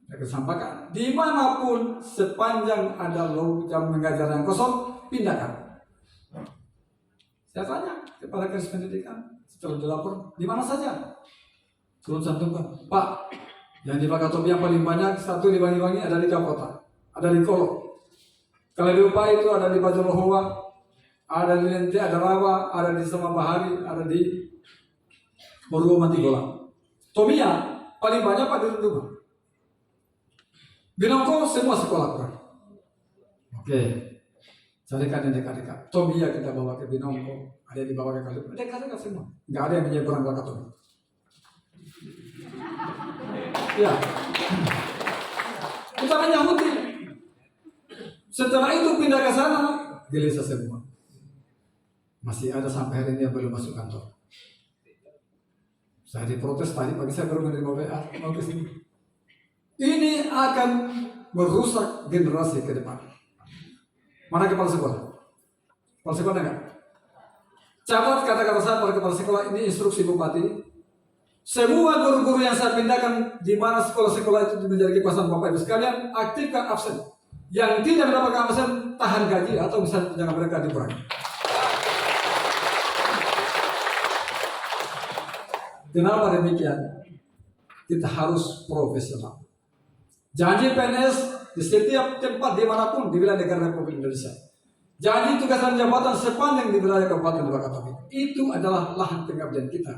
Mereka sampaikan dimanapun sepanjang ada jam mengajar yang kosong, pindahkan. Saya tanya kepada Kadis Pendidikan setelah dilapor, di mana saja? Turun cantumkan, Pak, yang di Wakatobi yang paling banyak, 1 di Banyuwangi, ada di Kapota, ada di Kolo. Kalau di Upai itu ada di Bajolohowa, ada di Lente, ada Rawa, ada di Sama Bahari, ada di Purwomantigola. Tomia paling banyak pada di rumah. Binongko semua sekolah kurang. Oke, carikan yang dekat-dekat. Tomia kita bawa ke Binongko, ada yang dibawa ke Kalidupa, dekat-dekat semua. Nggak ada yang menyeberang Wakatobi. Ya, kita menyahuti. Setelah itu pindah ke sana, gelisah semua. Masih ada sampai hari ini yang belum masuk kantor. Saya diprotes tadi pagi, saya baru menerima WA mau ke sini. Ini akan merusak generasi ke depan. Mana kepala sekolah? Kepala sekolah enggak? Catat kata-kata saya pada kepala sekolah, ini instruksi bupati. Semua guru-guru yang saya pindahkan di mana sekolah-sekolah itu menjadi kekuasaan Bapak Ibu sekalian, aktifkan absen. Yang tidak mendapatkan absen, tahan gaji atau misalnya jangan mereka dikurangi. Kenapa demikian? Kita harus profesional. Janji PNS di setiap tempat dimanapun di wilayah negara Republik Indonesia. Janji tugasan jabatan sepanjang di wilayah Kabupaten Wakatobi. Itu adalah lahan pengabdian kita.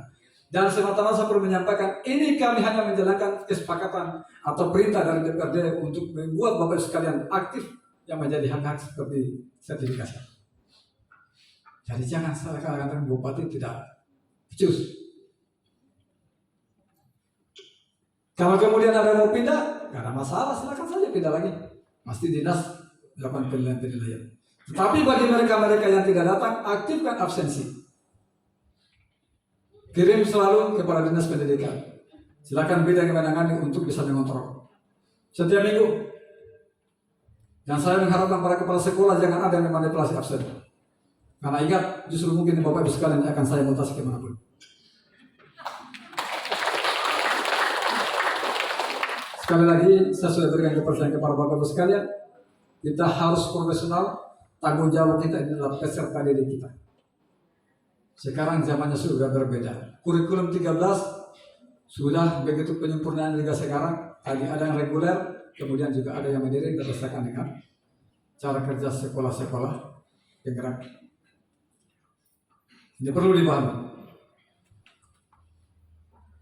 Dan semata-mata saya perlu menyampaikan, ini kami hanya menjalankan kesepakatan atau perintah dari DPRD untuk membuat Bapak Ibu sekalian aktif yang menjadi hak-hak seperti sertifikasi. Jadi jangan salah katakan Bupati tidak becus. Kalau kemudian ada yang mau pindah, nggak ada masalah, silakan saja pindah lagi. Pasti dinas melakukan penilaian. Tetapi bagi mereka-mereka yang tidak datang, aktifkan absensi. Kirim selalu kepada dinas pendidikan. Silakan bidang yang menangani untuk bisa mengontrol setiap minggu. Dan saya mengharapkan para kepala sekolah jangan ada yang memanipulasi absen. Karena ingat, justru mungkin Bapak Ibu sekalian akan saya mutasi kemanapun. Sekali lagi, saya sudah berikan kepercayaan kepada Bapak Ibu sekalian. Kita harus profesional. Tanggung jawab kita ini adalah peserta didik kita. Sekarang zamannya sudah berbeda. Kurikulum 13 sudah begitu penyempurnaan juga sekarang. Tadi ada yang reguler, kemudian juga ada yang mandiri berdasarkan dengan cara kerja sekolah-sekolah penggerak. Ini perlu dipahami.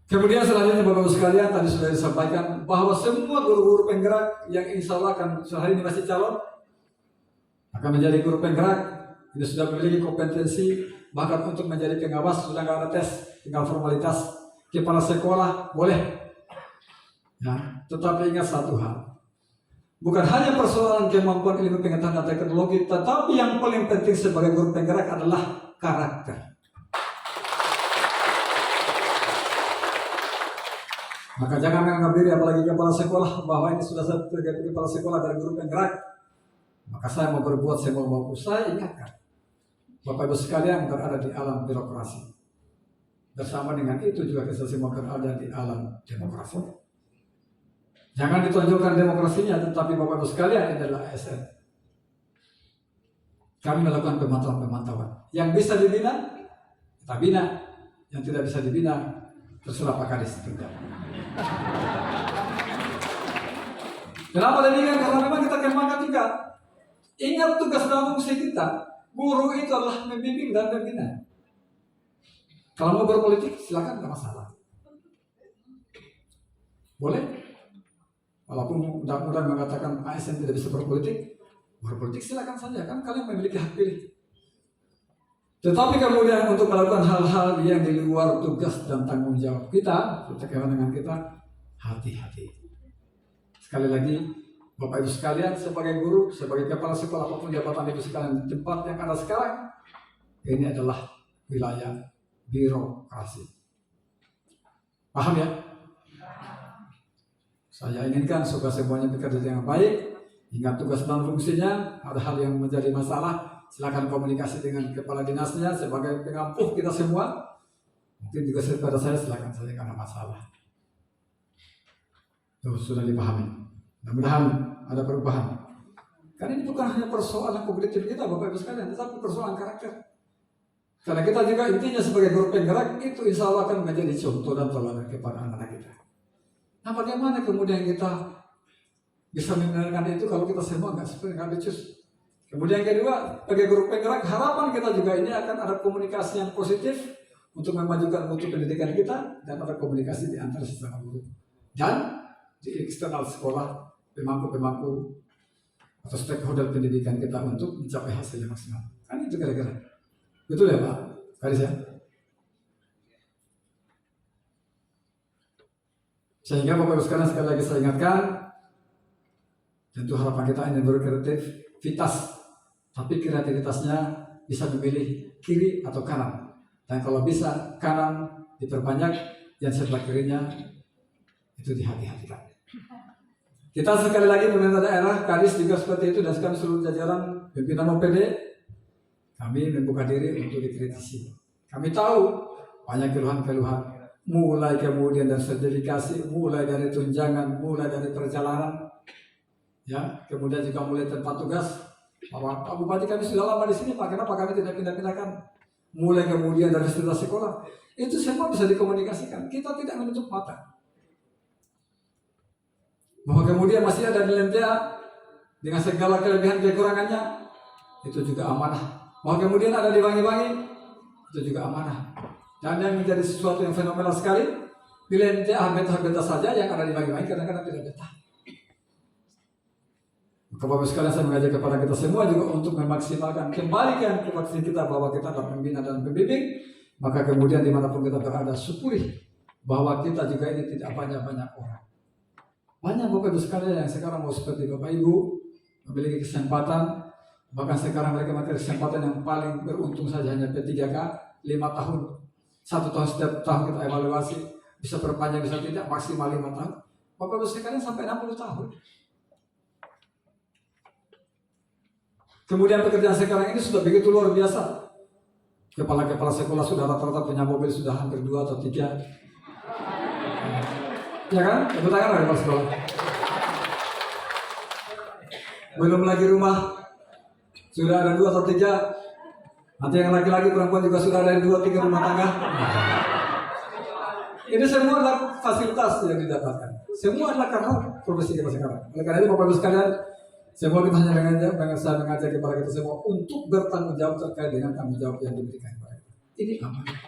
Kemudian selanjutnya Bapak Ibu sekalian, tadi sudah disampaikan bahwa semua guru-guru penggerak yang insya Allah akan sehari ini masih calon akan menjadi guru penggerak. Ini sudah memiliki kompetensi, bahkan untuk menjadi pengawas sudah nggak ada tes, tinggal formalitas. Kepala sekolah boleh. Ya, tetapi ingat satu hal, Bukan hanya persoalan kemampuan ilmu pengetahuan dan teknologi, tetapi yang paling penting sebagai guru penggerak adalah karakter. Maka jangan menganggap diri, apalagi kepala sekolah, bahwa ini sudah saya sebagai kepala sekolah dari guru penggerak, maka saya mau berbuat, saya mau mampu. Saya ingatkan, Bapak Ibu sekalian berada di alam birokrasi. Bersama dengan itu juga kita semua berada di alam demokrasi. Jangan ditonjolkan demokrasinya, tetapi Bapak Ibu sekalian ini adalah ASN. Kami melakukan pemantauan. Yang bisa dibina, kita bina. Yang tidak bisa dibina, terserah Pak Kadis. Kenapa demikian? Karena memang kita kembangkan juga. Ingat tugas dan fungsi kita. Guru itu adalah membimbing dan membina. Kalau mau berpolitik, silakan, tidak masalah. Boleh? Walaupun mudah-mudahan mengatakan ASN tidak bisa berpolitik silakan saja, kan kalian memiliki hak pilih. Tetapi kemudian untuk melakukan hal-hal yang di luar tugas dan tanggung jawab kita, kewenangan kita, hati-hati. Sekali lagi, Bapak Ibu sekalian, sebagai guru, sebagai kepala sekolah, apapun jabatan Ibu sekalian, tempat yang ada sekarang, ini adalah wilayah birokrasi. Paham ya? Saya inginkan supaya semuanya bekerja dengan baik. Ingat tugas dan fungsinya. Ada hal yang menjadi masalah, silakan komunikasi dengan kepala dinasnya sebagai pengampuh kita semua. Mungkin juga kepada saya, silakan saja karena masalah. Itu sudah dipahami. Mudah-mudahan ada perubahan. Karena ini bukan hanya persoalan kognitif kita, Bapak Ibu sekalian, tetapi persoalan karakter. Karena kita juga intinya sebagai guru penggerak itu insya Allah akan menjadi contoh dan teladan kepada anak-anak kita. Nah, bagaimana kemudian kita bisa mengenalkan itu kalau kita semua nggak becus? Kemudian yang kedua, sebagai guru penggerak, harapan kita juga ini akan ada komunikasi yang positif untuk memajukan mutu pendidikan kita, dan ada komunikasi di antara sesama guru dan di eksternal sekolah, pemangku-pemangku atau stakeholder pendidikan kita untuk mencapai hasil yang maksimal. Kan itu kira-kira. Betul ya Pak Karis ya? Sehingga Bapak Ibu sekalian, sekali lagi saya ingatkan, tentu harapan kita ini berkreativitas, tapi kreativitasnya bisa memilih kiri atau kanan. Dan kalau bisa kanan diperbanyak, yang sebelah kirinya itu dihati-hatikan. Kita sekali lagi pemerintah daerah, Kadis juga seperti itu, dan sekarang seluruh jajaran pimpinan OPD, kami membuka diri untuk dikritisi. Kami tahu banyak keluhan-keluhan, mulai kemudian dari sertifikasi, mulai dari tunjangan, mulai dari perjalanan, ya, kemudian juga mulai tempat tugas. Pak Bupati kami sudah lama di sini, Pak, kenapa kami tidak pindah-pindahkan? Mulai kemudian dari fasilitas sekolah, itu semua bisa dikomunikasikan. Kita tidak menutup mata bahwa kemudian masih ada di LMTA dengan segala kelebihan kekurangannya, itu juga amanah. Bahwa kemudian ada di Wangi-Wangi, itu juga amanah. Dan yang menjadi sesuatu yang fenomenal sekali, di LMTA beta-beta saja, yang ada di Wangi-Wangi kadang-kadang tidak betah. Bapak-Bapak sekalian, saya mengajak kepada kita semua juga untuk memaksimalkan kembalikan kepada kita bahwa kita adalah pembina dan pembimbing. Maka kemudian dimanapun kita berada, syukuri bahwa kita juga ini tidak banyak-banyak orang. Banyak Bapak Ibu sekalian yang sekarang mau seperti Bapak Ibu, memiliki kesempatan. Bahkan sekarang mereka memiliki kesempatan yang paling beruntung saja, hanya P3K 5 tahun. 1 tahun setiap tahun kita evaluasi, bisa berpanjang bisa tidak, maksimal 5 tahun. Bapak Ibu sekalian sampai 60 tahun. Kemudian pekerjaan sekarang ini sudah begitu luar biasa. Kepala-kepala sekolah sudah rata-rata punya mobil, sudah hampir 2 atau 3. Ya kan? Tepuk tangan kepala sekolah. Belum lagi rumah, sudah ada 2 atau 3. Nanti yang laki-laki, perempuan juga sudah ada 2-3 rumah tangga. Ini semua adalah fasilitas yang didapatkan. Semua adalah karena profesi kita sekarang. Oleh karena itu Bapak Ibu sekalian, semua kita hanya mengajak kepada kita semua untuk bertanggung jawab terkait dengan tanggung jawab yang diberikan kepada kita. Ini amanah.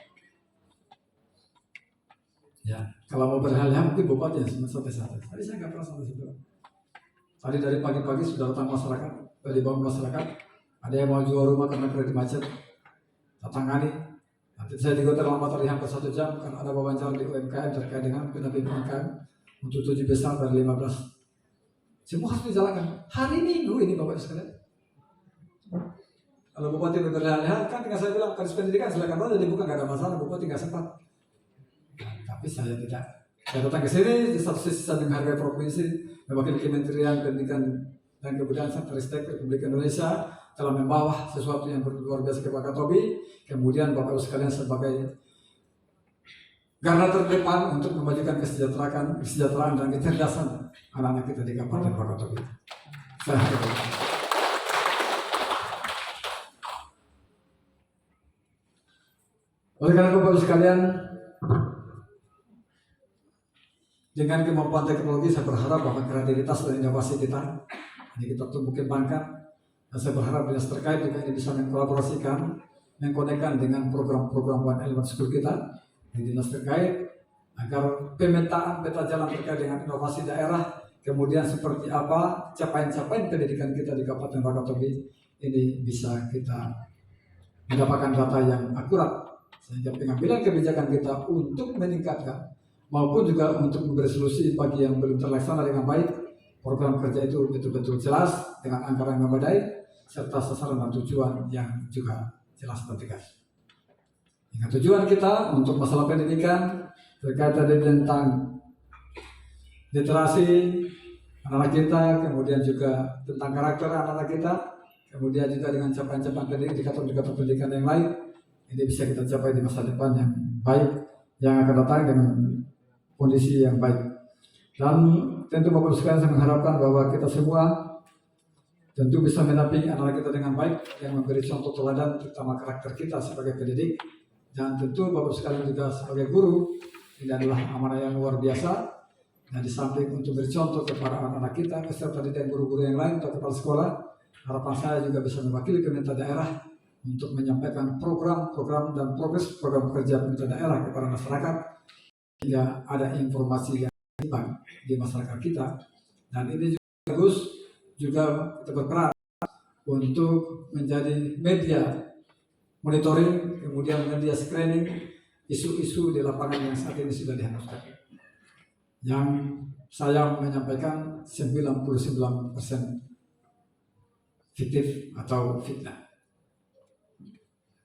Ya, kalau mau berhal-hal mungkin Bupati ya santai-santai. Tadi saya nggak pernah sampai situ. Tadi dari pagi-pagi sudah datang masyarakat, dari bawah masyarakat. Ada yang mau jual rumah karena kredit macet, tangani. Nanti saya juga terlambat tadi hampir 1 jam karena ada wawancara di UMKM terkait dengan pendampingan UMKM untuk 7 besar dari 15 Semua harus dijalankan. Hari Minggu ini Bapak sekalian. Kalau Bupati berleha kan tinggal saya bilang Kadis Pendidikan silakan saja dibuka, nggak ada masalah. Bupati nggak sempat. Nah, tapi saya tidak. Saya datang ke sini di satu sisi saya menghargai provinsi, mewakili Kementerian Pendidikan dan Kebudayaan Saintek Republik Indonesia telah membawa sesuatu yang luar biasa ke Wakatobi. Kemudian Bapak Ibu sekalian sebagai garda terdepan untuk memajukan kesejahteraan dan kecerdasan anak-anak kita di Kabupaten Wakatobi. Saya harap. Oleh karena itu Bapak Ibu sekalian, dengan kemampuan teknologi saya berharap bahwa kreativitas dan inovasi kita ini kita tumbuh kembangkan, dan saya berharap dinas terkait juga ini bisa mengkolaborasikan, mengkonekkan dengan program-program One Element School kita di dinas terkait agar pemetaan peta jalan terkait dengan inovasi daerah, kemudian seperti apa capaian-capaian pendidikan kita di Kabupaten Wakatobi ini bisa kita mendapatkan data yang akurat sehingga pengambilan kebijakan kita untuk meningkatkan maupun juga untuk memberi solusi bagi yang belum terlaksana dengan baik, program kerja itu betul-betul jelas dengan anggaran yang memadai serta sasaran dan tujuan yang juga jelas dan tegas. Dengan tujuan kita untuk masalah pendidikan terkait tadi tentang literasi anak-anak kita, kemudian juga tentang karakter anak-anak kita, kemudian juga dengan capaian-capaian indikator-indikator pendidikan yang lain, ini bisa kita capai di masa depan yang baik yang akan datang dengan kondisi yang baik. Dan tentu Bapak Ibu sekalian saya mengharapkan bahwa kita semua tentu bisa menampingi anak kita dengan baik yang memberi contoh teladan terutama karakter kita sebagai pendidik, dan tentu Bapak Ibu sekalian juga sebagai guru ini adalah amanah yang luar biasa, dan di samping untuk beri contoh kepada anak-anak kita beserta didik guru-guru yang lain atau kepala sekolah, harapan saya juga bisa mewakili pemerintah daerah untuk menyampaikan program-program dan progres program kerja pemerintah daerah kepada masyarakat hingga ada informasi yang seimbang di masyarakat kita. Dan ini juga bagus juga kita berperan untuk menjadi media monitoring, kemudian media screening isu-isu di lapangan yang saat ini sudah dihapuskan. Yang saya menyampaikan 99% fiktif atau fitnah.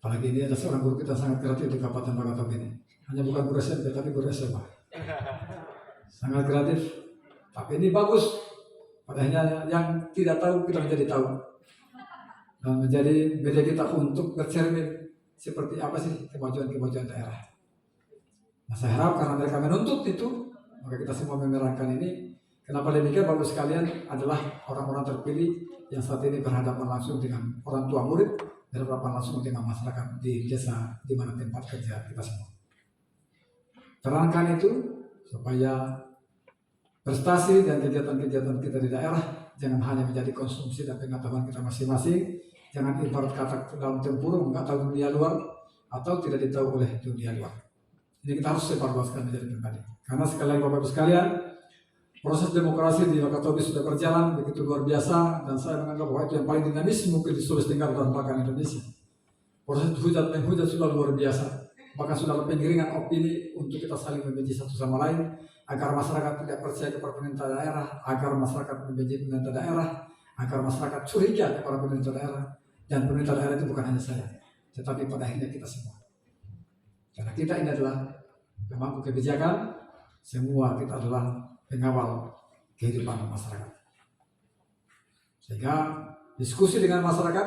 Apalagi ini ada seorang guru kita sangat kreatif di Kabupaten Wakatobi ini. Hanya bukan guru SMP tapi guru SMA. Sangat kreatif. Tapi ini bagus. Padahal yang tidak tahu kita menjadi tahu. Dan menjadi media kita untuk bercermin seperti apa sih kemajuan-kemajuan daerah. Nah, saya harap karena mereka menuntut itu, maka kita semua memerangkan ini. Kenapa demikian? Bapak sekalian adalah orang-orang terpilih yang saat ini berhadapan langsung dengan orang tua murid, berhadapan langsung dengan masyarakat di desa di mana tempat kerja kita semua. Terangkan itu supaya prestasi dan kegiatan-kegiatan kita di daerah jangan hanya menjadi konsumsi dan pengetahuan kita masing-masing. Jangan ibarat kata dalam tempurung nggak tahu dunia luar atau tidak ditahu oleh dunia luar. Jadi kita harus sebarluaskan menjadi pribadi. Karena sekali lagi Bapak Ibu sekalian, proses demokrasi di Wakatobi sudah berjalan begitu luar biasa, dan saya menganggap bahwa itu yang paling dinamis mungkin di Sulawesi Tenggara dan bahkan Indonesia. Proses hujat menghujat sudah luar biasa, bahkan sudah ada penggiringan opini untuk kita saling membenci satu sama lain, agar masyarakat tidak percaya kepada pemerintah daerah, agar masyarakat membenci pemerintah daerah, agar masyarakat curiga kepada pemerintah daerah. Dan pemerintah daerah itu bukan hanya saya, tetapi pada akhirnya kita semua. Karena kita ini adalah pemangku kebijakan, semua kita adalah pengawal kehidupan masyarakat. Sehingga diskusi dengan masyarakat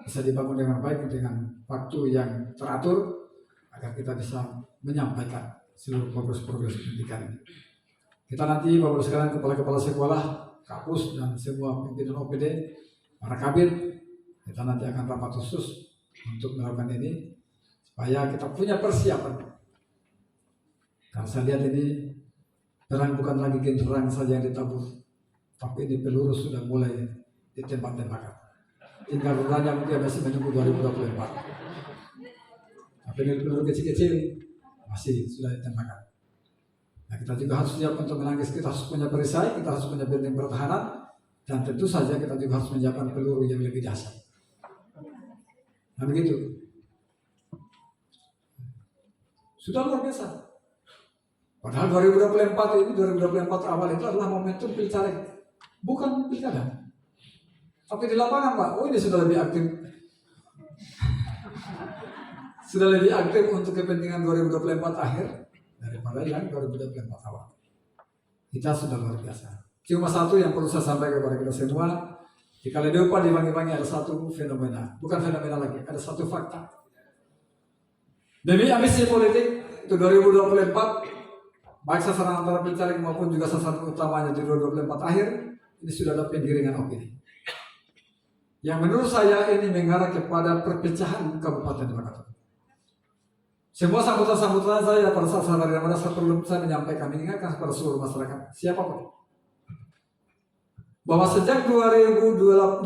bisa dibangun dengan baik dengan waktu yang teratur agar kita bisa menyampaikan seluruh progres-progres pendidikan ini. Kita nanti Bapak sekalian kepala-kepala sekolah, kapus dan semua pimpinan OPD, para kabin, kita nanti akan rapat khusus untuk melakukan ini supaya kita punya persiapan. Karena saya lihat ini perang bukan lagi genderang saja yang ditabur, tapi ini peluru sudah mulai ditembak-tembakan. Tinggal rulanya mungkin masih menunggu 2024. Tapi ini peluru kecil-kecil masih sudah ditembakkan. Nah, kita juga harus siap untuk menangis. Kita harus punya perisai, kita harus punya benteng pertahanan, dan tentu saja kita juga harus menyiapkan peluru yang lebih dahsyat. Nah begitu. Sudah luar biasa. Padahal 2024 awal itu adalah momentum pilcaleg. bukan pilkada. Tapi di lapangan Pak, oh ini sudah lebih aktif. Sudah lebih aktif untuk kepentingan 2024 akhir daripada yang 2024 awal. Kita sudah luar biasa. Cuma satu yang perlu saya sampaikan kepada kita semua, di Kaledopa di Wangi-Wangi ada satu fenomena, bukan fenomena lagi, ada satu fakta. Demi ambisi politik itu 2024, baik sasaran antara pencaleg maupun juga sasaran utamanya di 2024 akhir, ini sudah ada penggiringan opini. Yang menurut saya ini mengarah kepada perpecahan Kabupaten Wakatobi. Semua sambutan-sambutan saya pada saat saya dari saya perlu saya menyampaikan, mengingatkan kepada seluruh masyarakat, siapapun, bahwa sejak 2003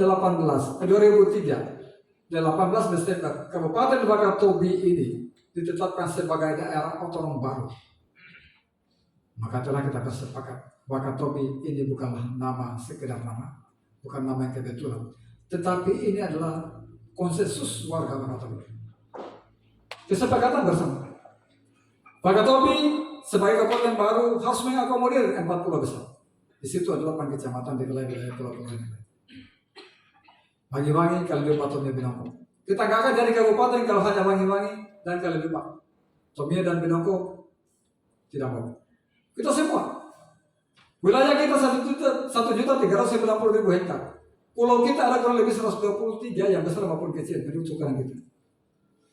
Desember, Kabupaten Wakatobi ini ditetapkan sebagai daerah otonom baru. Maka telah kita bersepakat, Wakatobi ini bukanlah nama sekedar nama, bukan nama yang kebetulan, tetapi ini adalah konsensus warga Wakatobi. Kesepakatan bersama. Wakatobi sebagai kabupaten baru harus mengakomodir 4 pulau besar. Di situ ada 8 kecamatan di wilayah pulau-pulau ini. Wangi-Wangi, Kaledopa, Tomia, Binongko. Kita nggak akan jadi kabupaten kalau hanya Wangi-Wangi dan Kaledopa. Tomia dan Binongko tidak mau. Kita semua. Wilayah kita 1.390.000 hektar. Pulau kita ada kurang lebih 123 yang besar maupun kecil menurut ukuran kita.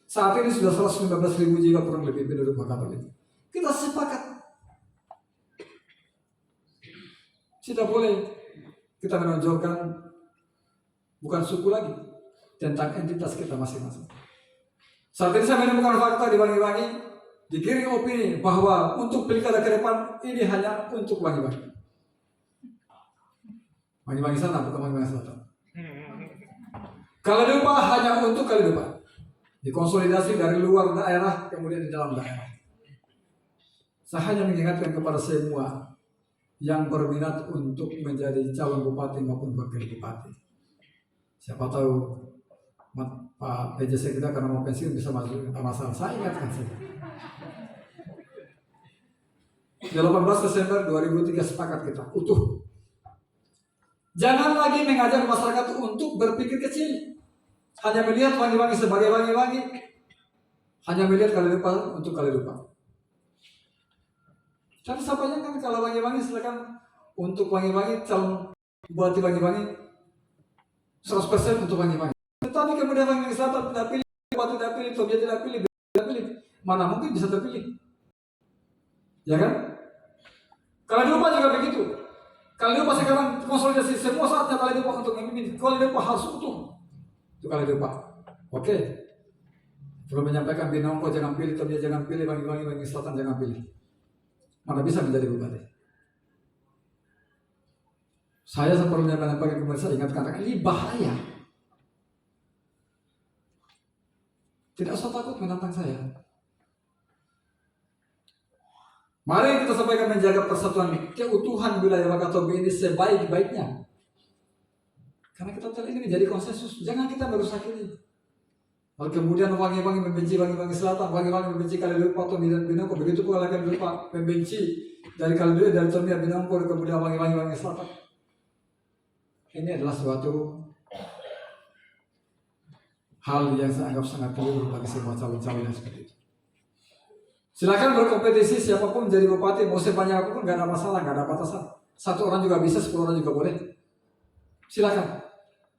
Saat ini sudah 115.000 jiwa kurang lebih penduduk Wakatobi. Kita sepakat. Tidak boleh kita menonjolkan bukan suku lagi tentang entitas kita masing-masing. Saat ini saya menemukan fakta di Wangi-Wangi, digiring opini bahwa untuk pilkada ke depan ini hanya untuk Wangi-Wangi. Wangi-Wangi sana bukan Wangi-Wangi selatan. Kaledopa hanya untuk Kaledopa. Dikonsolidasi dari luar daerah kemudian di dalam daerah. Saya hanya mengingatkan kepada semua yang berminat untuk menjadi calon bupati maupun wakil bupati. Siapa tahu Pak PJC kita karena mau pensiun bisa masuk, tak masalah. Saya ingatkan saja. 18 Desember 2003 sepakat kita utuh. Jangan lagi mengajak masyarakat untuk berpikir kecil. Hanya melihat Wangi-Wangi sebagai Wangi-Wangi. Hanya melihat Kaledopa untuk Kaledopa. Tapi siapanya kan kalau Wangi-Wangi silakan untuk Wangi-Wangi calon bupati Wangi-Wangi 100% untuk Wangi-Wangi. Tetapi kemudian Wangi-Wangi Selatan tidak pilih, bupati tidak pilih, Tomia tidak pilih, tidak pilih. Mana mungkin bisa terpilih? Ya kan? Kaledopa juga begitu. Kaledopa sekarang konsolidasi semua saatnya Kaledopa untuk memimpin. Kaledopa harus utuh. Itu Kaledopa. Oke. Belum menyampaikan Binongko jangan pilih, Tomia jangan pilih, Wangi-Wangi, Wangi Selatan jangan pilih. Mana bisa menjadi bupati? Saya sebelumnya menyampaikan kepada saya ingatkan ini bahaya. Tidak usah takut menantang saya. Mari kita sampaikan menjaga persatuan keutuhan wilayah Wakatobi ini sebaik-baiknya. Karena kita telah ini menjadi konsensus. Jangan kita merusak ini. Lalu kemudian Wangi-Wangi membenci Wangi-Wangi Selatan, Wangi-Wangi membenci Kaledopa, Tomia dan Binongko. Begitu pula Kaledopa membenci dari Kaledopa dan Tomia Binongko, kemudian Wangi-Wangi Wangi Selatan. Ini adalah suatu hal yang saya anggap sangat keliru bagi semua calon-calon yang seperti itu. Silakan berkompetisi siapapun jadi bupati, mau sebanyak apapun nggak ada masalah, nggak ada batasan. 1 orang juga bisa, 10 orang juga boleh. Silakan.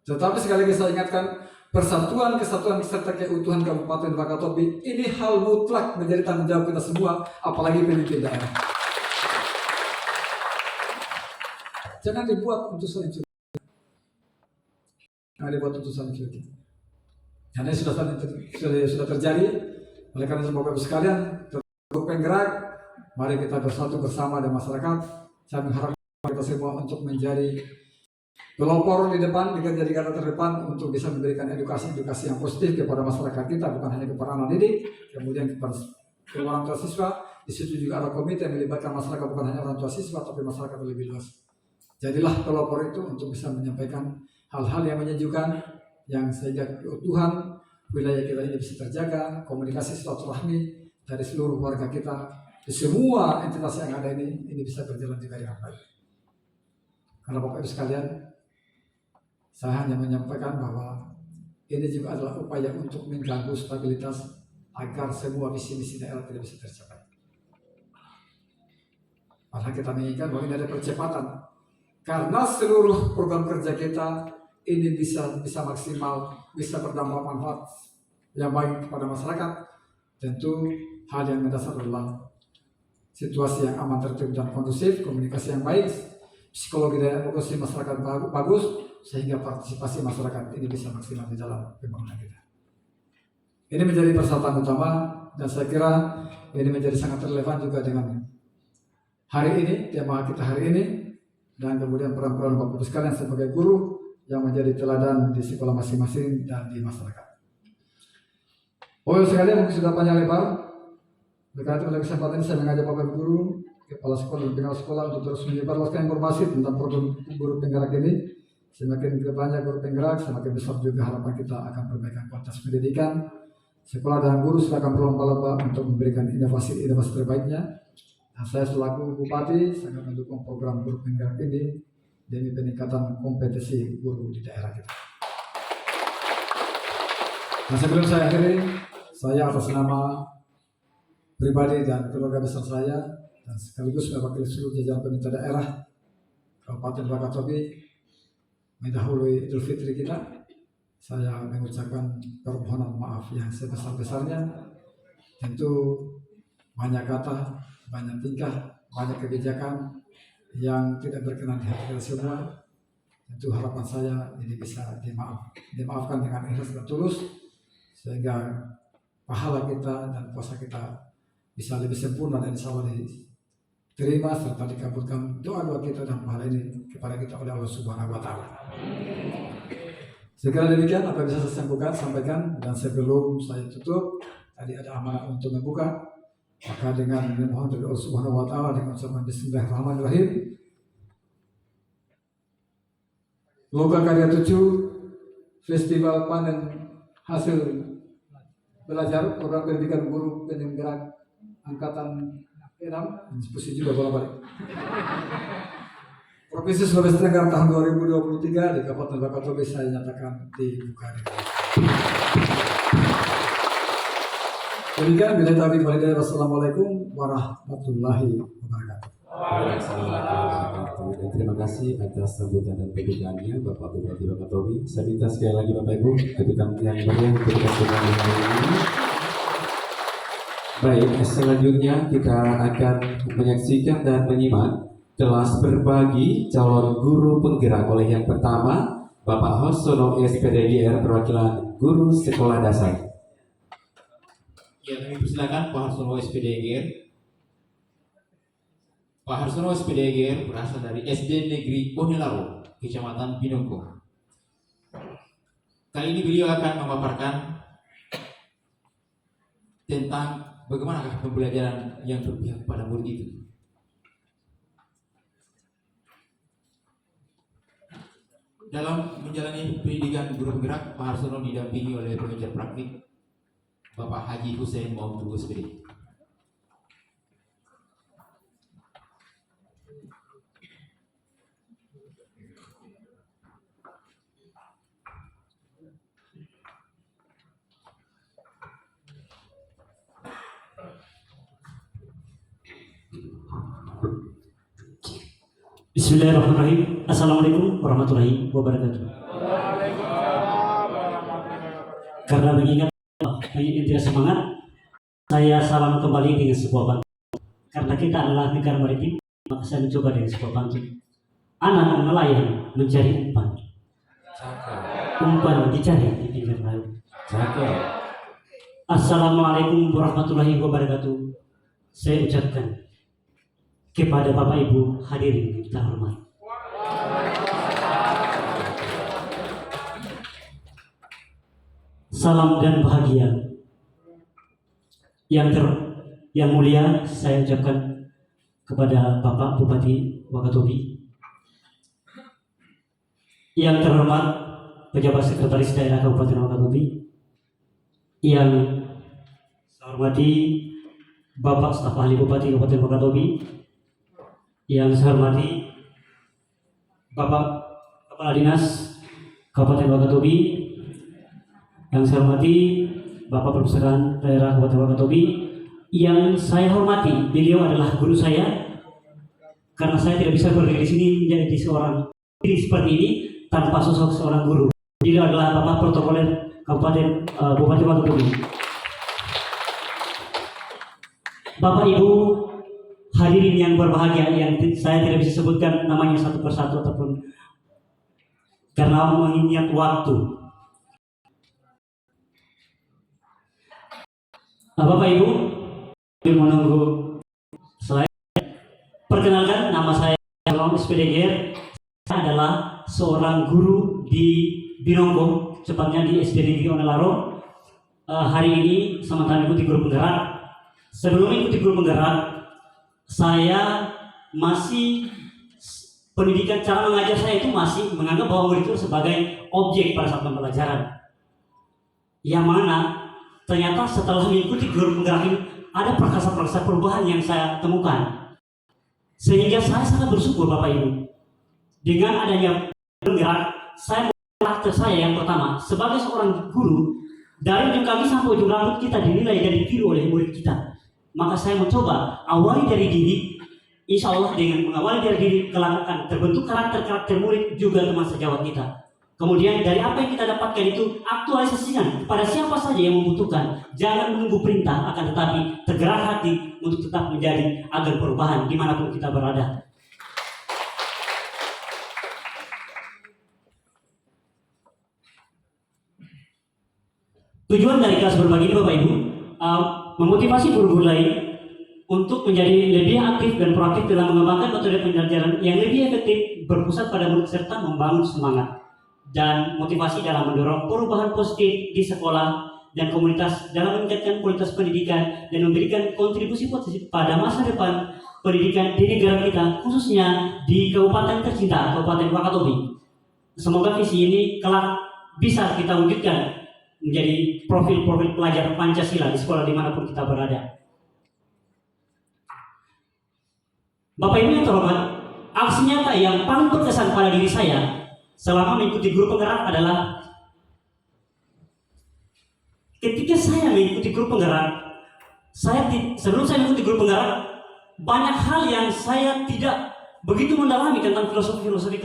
Tetapi sekali lagi saya ingatkan, persatuan, kesatuan, serta keutuhan Kabupaten Wakatobi ini hal mutlak menjadi tanggung jawab kita semua, apalagi pemimpin daerah. Jangan dibuat untuk saling cuti. Jangan dibuat untuk saling cuti. Karena sudah terjadi. Oleh karena itu Bapak Ibu sekalian, untuk penggerak, mari kita bersatu bersama dengan masyarakat. Saya mengharapkan kita semua untuk menjadi pelopor di depan, menjadi garda terdepan untuk bisa memberikan edukasi yang positif kepada masyarakat kita, bukan hanya kepada anak didik, kemudian kepada orang tua siswa. Di situ juga ada komite yang melibatkan masyarakat, bukan hanya orang tua siswa, tapi masyarakat lebih luas. Jadilah pelopor itu untuk bisa menyampaikan hal-hal yang menyejukkan, yang sehingga keutuhan wilayah kita ini bisa terjaga, komunikasi silaturahmi dari seluruh warga kita, di semua entitas yang ada ini bisa berjalan dengan baik. Karena Bapak Ibu sekalian, saya hanya menyampaikan bahwa ini juga adalah upaya untuk mengganggu stabilitas agar semua visi-misi daerah tidak bisa tercapai. Padahal kita menginginkan bahwa ini ada percepatan. Karena seluruh program kerja kita ini bisa maksimal, bisa berdampak manfaat yang baik kepada masyarakat. Tentu hal yang mendasar adalah situasi yang aman, tertib dan kondusif, komunikasi yang baik, psikologi dan emosi masyarakat bagus, sehingga partisipasi masyarakat ini bisa maksimal di dalam pembangunan kita. Ini menjadi persyaratan utama dan saya kira ini menjadi sangat relevan juga dengan hari ini, tema kita hari ini, dan kemudian peran-peran Bapak Ibu sekalian sebagai guru yang menjadi teladan di sekolah masing-masing dan di masyarakat. Sekalian mungkin sudah panjang lebar. Berkaitan oleh kesempatan ini saya mengajak Bapak Ibu guru, kepala sekolah dan pengurus sekolah untuk terus menyebarluaskan informasi tentang program guru penggerak ini. Semakin banyak guru penggerak, semakin besar juga harapan kita akan perbaikan kualitas pendidikan. Sekolah dan guru silakan berlomba-lomba untuk memberikan inovasi terbaiknya. Dan saya selaku Bupati sangat mendukung program guru penggerak ini demi peningkatan kompetisi guru di daerah kita. Nah, sebelum saya akhiri, saya atas nama pribadi dan keluarga besar saya dan sekaligus mewakili seluruh jajaran pemerintah daerah Kabupaten Wakatobi mendahului Idul Fitri kita, saya mengucapkan permohonan maaf yang sebesar-besarnya. Tentu banyak kata, banyak tingkah, banyak kebijakan yang tidak berkenan di hati kita semua. Tentu harapan saya ini bisa dimaafkan dengan ikhlas dan tulus, sehingga pahala kita dan puasa kita bisa lebih sempurna dan insya Allah diterima serta dikabulkan doa-doa kita dan pahala ini kepada kita oleh Allah Subhanahu wa Ta'ala. Segera demikian apa yang bisa saya sampaikan, dan sebelum saya tutup, tadi ada amanah untuk membuka, maka dengan memohon dari Allah Subhanahu wa Ta'ala dengan ucapan Bismillahirrahmanirrahim. Lomba Karya 7 Festival Panen Hasil Belajar Program Pendidikan Guru Penggerak Angkatan 6 diskusi juga bolak-balik Provinsi Sulawesi Tenggara tahun 2023 di Kabupaten Wakatobi saya nyatakan dibuka. Demikian bila tadi walidaya. Wassalamualaikum warahmatullahi wabarakatuh. Dan terima kasih atas sambutan dan pembukaannya Bapak Bupati Wakatobi. Saya minta sekali lagi Bapak Ibu kedudukan yang meriah untuk kita semua ini. Baik, selanjutnya kita akan menyaksikan dan menyimak kelas berbagi calon guru penggerak oleh yang pertama Bapak Harsono SPDGR perwakilan guru sekolah dasar. Ya, kami persilakan Pak Harsono SPDGR. Pak Harsono SPDGR berasal dari SD Negeri Bonelaro, Kecamatan Binongko. Kali ini beliau akan memaparkan tentang bagaimana pembelajaran yang berpihak pada murid itu. Dalam menjalani pendidikan guru penggerak, Pak Harsono didampingi oleh pengajar praktik Bapak Haji Hussein Maumudul SPD. Bismillahirrahmanirrahim. Assalamualaikum warahmatullahi wabarakatuh. Karena mengingat banyak yang tidak semangat, saya salam kembali dengan sebuah pantun. Karena kita adalah negara maritim, maka saya mencoba dengan sebuah pantun. Anak nelayan mencari umpan, umpan dicari di pinggir laut. Assalamualaikum warahmatullahi wabarakatuh. Saya ucapkan kepada Bapak Ibu hadirin yang kita hormati. Salam dan bahagia yang mulia saya ucapkan kepada Bapak Bupati Wakatobi, yang terhormat pejabat sekretaris daerah Kabupaten Wakatobi, yang saya hormati Bapak staf ahli Bupati Kabupaten Wakatobi, yang saya hormati Bapak Kepala Dinas Kabupaten Wakatobi, yang saya hormati Bapak Perpustakaan Daerah Kabupaten Wakatobi, yang saya hormati, beliau adalah guru saya, karena saya tidak bisa berdiri di sini menjadi seorang diri seperti ini tanpa sosok seorang guru. Beliau adalah Bapak Protokoler Kabupaten Bupati Wakatobi. Bapak Ibu hadirin yang berbahagia, yang saya tidak bisa sebutkan namanya satu persatu ataupun karena mengingat waktu. Bapak Ibu menunggu slide. Perkenalkan, nama saya Ron SPDGR. Saya adalah seorang guru di Binonggo, tepatnya di SD Negeri Onelaro. Hari ini sementara ikuti guru penggerak. Sebelum ikuti guru penggerak, saya masih pendidikan cara mengajar saya itu masih menganggap bahwa murid itu sebagai objek pada saat pembelajaran. Yang mana ternyata setelah mengikuti guru penggerak ini ada perkasa-perkasa perubahan yang saya temukan. Sehingga saya sangat bersyukur Bapak Ibu. Dengan adanya penggerak, saya karakter saya yang pertama sebagai seorang guru, dari ujung kaki sampai ujung rambut kita dinilai dan ditiru oleh murid kita. Maka saya mencoba awali dari diri, insya Allah dengan mengawali dari diri kelak akan terbentuk karakter-karakter murid juga teman sejawat kita. Kemudian dari apa yang kita dapatkan itu aktualisasikan pada siapa saja yang membutuhkan. Jangan menunggu perintah, akan tetapi tergerak hati untuk tetap menjadi agen perubahan dimanapun kita berada. Tujuan dari kelas berbagi ini Bapak Ibu, memotivasi guru-guru lain untuk menjadi lebih aktif dan proaktif dalam mengembangkan metode pembelajaran yang lebih efektif, berpusat pada murid serta membangun semangat dan motivasi dalam mendorong perubahan positif di sekolah dan komunitas dalam meningkatkan kualitas pendidikan dan memberikan kontribusi positif pada masa depan pendidikan di negara kita, khususnya di Kabupaten tercinta, Kabupaten Wakatobi. Semoga visi ini kelak bisa kita wujudkan menjadi profil-profil pelajar Pancasila di sekolah dimanapun kita berada. Bapak Ibu yang terhormat, aksi nyata yang paling berkesan pada diri saya selama mengikuti guru penggerak adalah ketika saya mengikuti guru penggerak, sebelum saya mengikuti guru penggerak, banyak hal yang saya tidak begitu mendalami tentang filosofi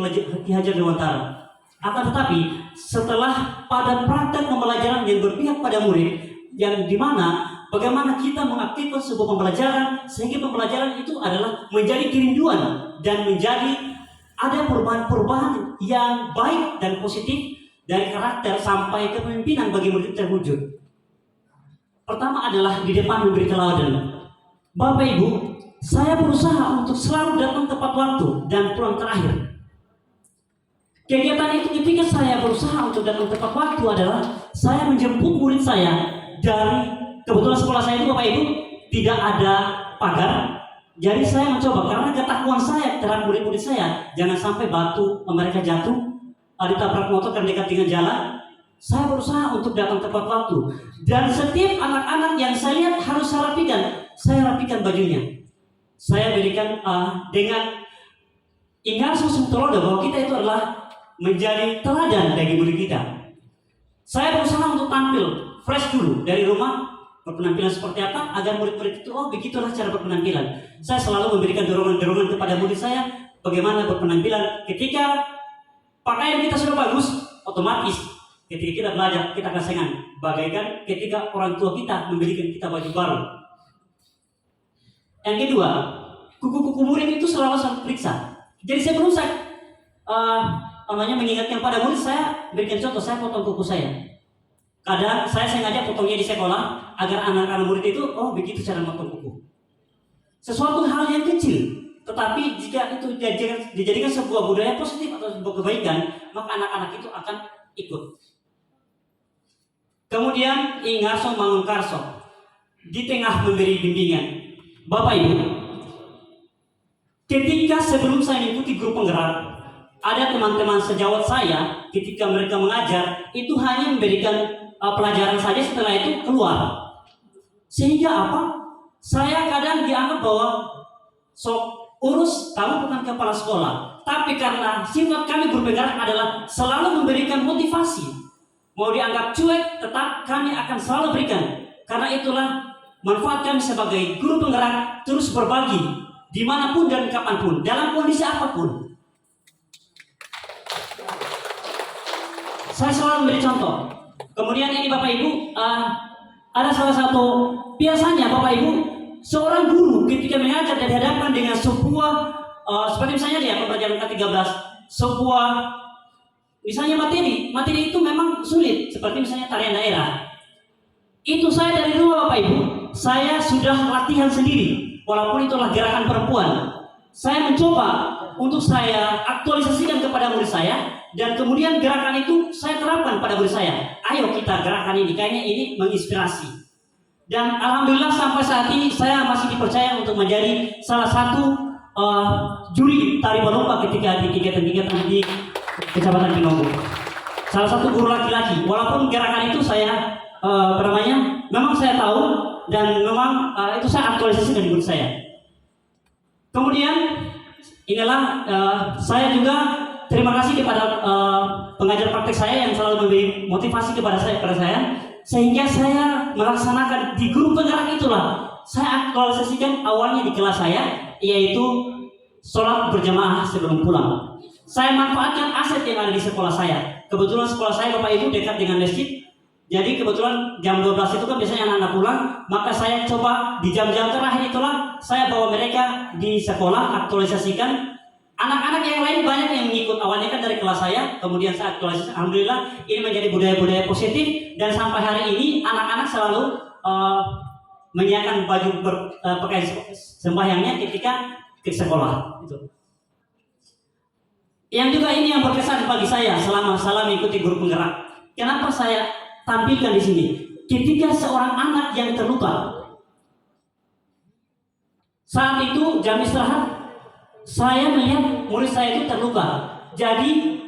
Ki Hajar Dewantara. Akan tetapi setelah pada praktek pembelajaran yang berpihak pada murid, yang dimana bagaimana kita mengaktifkan sebuah pembelajaran sehingga pembelajaran itu adalah menjadi kerinduan dan menjadi ada perubahan-perubahan yang baik dan positif dari karakter sampai kepemimpinan bagi murid terwujud. Pertama adalah di depan memberi teladan. Bapak Ibu, saya berusaha untuk selalu datang tepat waktu dan pulang terakhir. Kegiatan itu ketika saya berusaha untuk datang tepat waktu adalah saya menjemput murid saya dari, kebetulan sekolah saya itu Bapak Ibu tidak ada pagar. Jadi saya mencoba, karena ketakuan saya terhadap murid-murid saya, jangan sampai batu mereka jatuh, ditabrak motor karena dekat dengan jalan. Saya berusaha untuk datang tepat waktu. Dan setiap anak-anak yang saya lihat harus saya rapikan bajunya. Saya berikan dengan ingat sesuatu bahwa kita itu adalah menjadi teladan bagi murid kita. Saya berusaha untuk tampil fresh dulu dari rumah, berpenampilan seperti apa agar murid-murid itu, oh begitulah cara berpenampilan. Saya selalu memberikan dorongan-dorongan kepada murid saya bagaimana berpenampilan. Ketika pakaian kita sudah bagus, otomatis ketika kita belajar kita akan senang, bagaikan ketika orang tua kita memberikan kita baju baru. Yang kedua, kuku-kuku murid itu selalu saya periksa. Jadi saya berusaha mengingatkan pada murid, saya berikan contoh, saya potong kuku saya. Kadang saya sengaja potongnya di sekolah agar anak-anak murid itu, oh begitu cara memotong kuku. Sesuatu hal yang kecil, tetapi jika itu dijadikan sebuah budaya positif atau sebuah kebaikan, maka anak-anak itu akan ikut. Kemudian ingarso mangkarso, di tengah memberi bimbingan. Bapak Ibu, ketika sebelum saya mengikuti guru penggerak, ada teman-teman sejawat saya ketika mereka mengajar itu hanya memberikan pelajaran saja, setelah itu keluar. Sehingga apa? Saya kadang dianggap bahwa sok urus, kamu bukan kepala sekolah. Tapi karena sifat kami guru penggerak adalah selalu memberikan motivasi, mau dianggap cuek, tetap kami akan selalu berikan. Karena itulah manfaat kami sebagai guru penggerak terus berbagi dimanapun dan kapanpun, dalam kondisi apapun. Saya selalu memberi contoh. Kemudian ini Bapak Ibu, ada salah satu, biasanya Bapak Ibu, seorang guru ketika mengajar dan dihadapkan dengan sebuah seperti misalnya dia pembelajaran ke-13, sebuah misalnya materi itu memang sulit, seperti misalnya tarian daerah. Itu saya dari rumah Bapak Ibu, saya sudah latihan sendiri, walaupun itulah gerakan perempuan. Saya mencoba untuk saya aktualisasikan kepada murid saya, dan kemudian gerakan itu saya terapkan pada murid saya. Ayo kita gerakan ini, kayaknya ini menginspirasi. Dan alhamdulillah sampai saat ini saya masih dipercaya untuk menjadi salah satu juri tari balomba ketika di kegiatan-kegiatan di Kecamatan Pinonggo. Salah satu guru laki-laki. Walaupun gerakan itu saya memang saya tahu dan memang itu saya aktualisasi dengan guru saya. Kemudian inilah saya juga terima kasih kepada pengajar praktek saya yang selalu memberi motivasi kepada saya, sehingga saya melaksanakan di guru penggerak itulah saya aktualisasikan awalnya di kelas saya, yaitu sholat berjamaah sebelum pulang. Saya manfaatkan aset yang ada di sekolah saya. Kebetulan sekolah saya Bapak Ibu dekat dengan masjid, jadi kebetulan jam 12 itu kan biasanya anak-anak pulang, maka saya coba di jam-jam terakhir itulah saya bawa mereka di sekolah, aktualisasikan. Anak-anak yang lain banyak yang mengikut, awalnya kan dari kelas saya, kemudian saya aktualisasi. Alhamdulillah ini menjadi budaya-budaya positif, dan sampai hari ini anak-anak selalu menyiapkan baju pakaian sembahyangnya ketika ke sekolah. Itu. Yang juga ini yang berkesan bagi saya selama mengikuti guru penggerak. Kenapa saya tampilkan di sini? Ketika seorang anak yang terluka, saat itu jam istirahat, saya melihat murid saya itu terluka. Jadi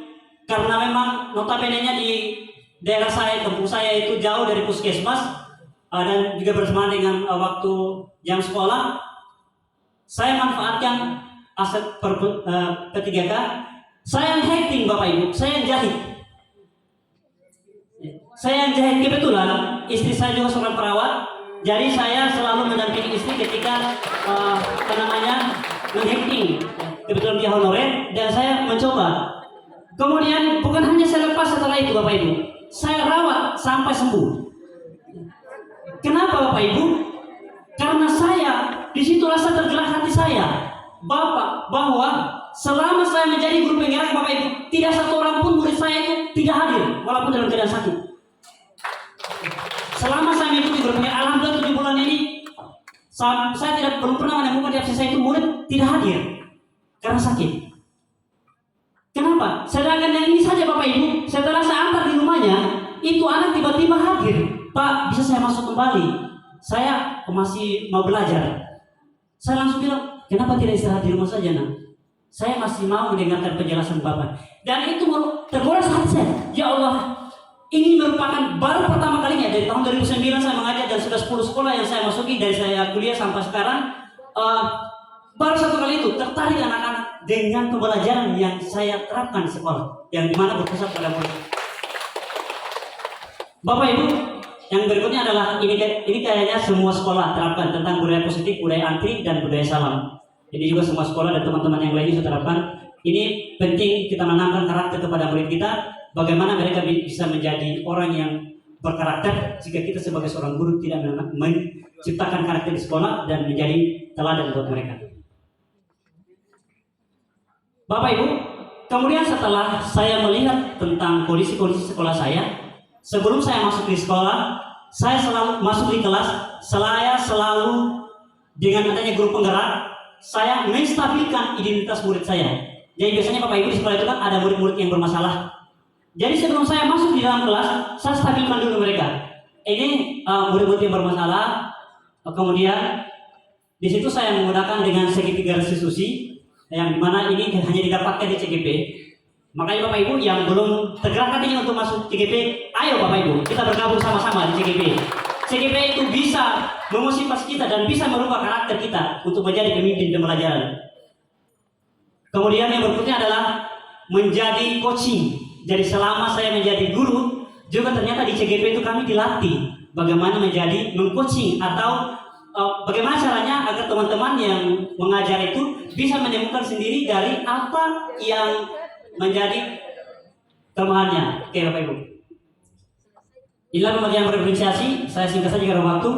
karena memang notabene-nya di daerah saya, kampung saya itu jauh dari puskesmas, dan juga bersamaan dengan waktu jam sekolah, saya manfaatkan aset P3K. Saya hacking Bapak Ibu, saya jahit. Kebetulan istri saya juga seorang perawat, jadi saya selalu mendampingi istri ketika menghacking. Kebetulan dia honorer dan saya mencoba. Kemudian bukan hanya saya lepas setelah itu Bapak Ibu, saya rawat sampai sembuh. Kenapa Bapak Ibu? Karena saya, disitulah saya tergerak hati saya, Bapak, bahwa selama saya menjadi guru penggerak Bapak Ibu, tidak satu orang pun murid saya itu tidak hadir, walaupun dalam keadaan sakit. Selama saya mengikuti guru penggerak, alhamdulillah 7 bulan ini, saya belum pernah menemukan di absen saya itu murid tidak hadir karena sakit. Kenapa? Sedangkan yang ini saja Bapak Ibu, setelah saya antar di rumahnya, itu anak tiba-tiba hadir. Pak, bisa saya masuk kembali? Saya masih mau belajar. Saya langsung bilang, kenapa tidak istirahat di rumah saja, Nak? Saya masih mau mendengarkan penjelasan Bapak. Dan itu tergores hati saya. Ya Allah, ini merupakan baru pertama kalinya dari tahun 2009 saya mengajar, dan sudah 10 sekolah yang saya masuki dari saya kuliah sampai sekarang. Baru satu kali itu tertarik anak-anak dengan pembelajaran yang saya terapkan di sekolah, yang dimana berpusat pada murid. Bapak Ibu, yang berikutnya adalah ini kayaknya semua sekolah terapkan tentang budaya positif, budaya antri, dan budaya salam. Jadi juga semua sekolah dan teman-teman yang lainnya sudah terapkan. Ini penting kita menanamkan karakter kepada murid kita, bagaimana mereka bisa menjadi orang yang berkarakter jika kita sebagai seorang guru tidak menciptakan karakter di sekolah dan menjadi teladan buat mereka. Bapak Ibu, kemudian setelah saya melihat tentang kondisi sekolah saya, sebelum saya masuk di sekolah, saya selalu masuk di kelas, saya selalu dengan adanya guru penggerak, saya menstabilkan identitas murid saya. Jadi biasanya Bapak Ibu di sekolah itu kan ada murid-murid yang bermasalah. Jadi sebelum saya masuk di dalam kelas, saya stabilkan dulu mereka. Ini murid-murid yang bermasalah. Kemudian di situ saya menggunakan dengan segitiga restitusi, yang dimana ini hanya didapatkan di CGP. Makanya Bapak Ibu yang belum tergerak hatinya untuk masuk CGP, ayo Bapak Ibu, kita bergabung sama-sama di CGP. CGP itu bisa memotivasi kita dan bisa merubah karakter kita untuk menjadi pemimpin pembelajaran. Kemudian yang berikutnya adalah menjadi coaching. Jadi selama saya menjadi guru, juga ternyata di CGP itu kami dilatih bagaimana menjadi mengcoaching atau bagaimana caranya agar teman-teman yang mengajar itu bisa menemukan sendiri dari apa yang menjadi kelemahannya. Oke Bapak Ibu. Inilah pembelajaran berinisiasi, saya singkat saja karena waktu.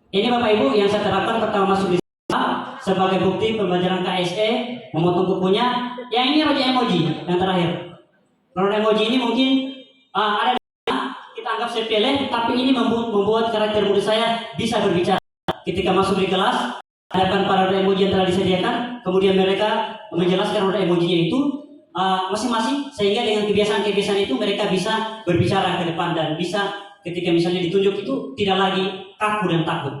Ini Bapak Ibu yang saya terapkan pertama masuk di sekolah sebagai bukti pembelajaran KSE, memotong kukunya. Yang ini raja emoji yang terakhir. Kalau emoji ini mungkin ada kita anggap sepele, tapi ini membuat karakter murid saya bisa berbicara. Ketika masuk di kelas, hadapan para emoji yang telah disediakan, kemudian mereka menjelaskan roda emojinya itu masing-masing, sehingga dengan kebiasaan-kebiasaan itu mereka bisa berbicara ke depan dan bisa ketika misalnya ditunjuk itu tidak lagi kaku dan takut.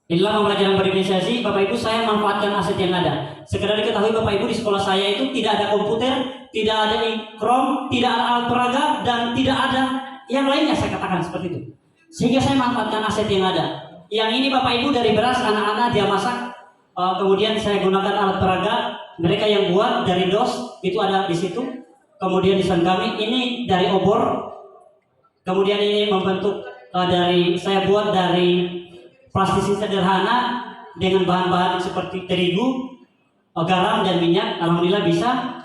Inilah pembelajaran berinisiasi. Bapak Ibu, saya manfaatkan aset yang ada. Sekedar diketahui Bapak Ibu, di sekolah saya itu tidak ada komputer, tidak ada ikrom, tidak ada alat peraga, dan tidak ada yang lainnya, saya katakan seperti itu. Sehingga saya manfaatkan aset yang ada. Yang ini Bapak Ibu dari beras anak-anak dia masak, kemudian saya gunakan alat peraga, mereka yang buat dari dos itu ada di situ. Kemudian desain kami ini dari obor, kemudian ini membentuk saya buat dari plastik sederhana dengan bahan-bahan seperti terigu, garam dan minyak. Alhamdulillah bisa.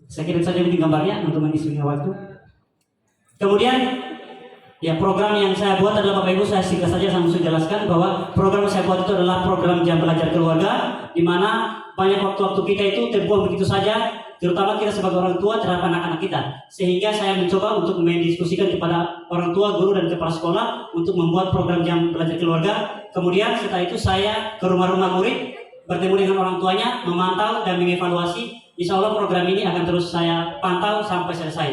Saya kirim saja mungkin gambarnya untuk mengisi waktu. Kemudian ya program yang saya buat adalah Bapak Ibu, saya singkat saja saya langsung jelaskan bahwa program yang saya buat itu adalah program jam belajar keluarga, di mana banyak waktu-waktu kita itu terbuang begitu saja, terutama kita sebagai orang tua terhadap anak-anak kita. Sehingga saya mencoba untuk mendiskusikan kepada orang tua, guru dan kepala sekolah untuk membuat program jam belajar keluarga. Kemudian setelah itu saya ke rumah-rumah murid, bertemu dengan orang tuanya, memantau dan mengevaluasi. Insya Allah program ini akan terus saya pantau sampai selesai.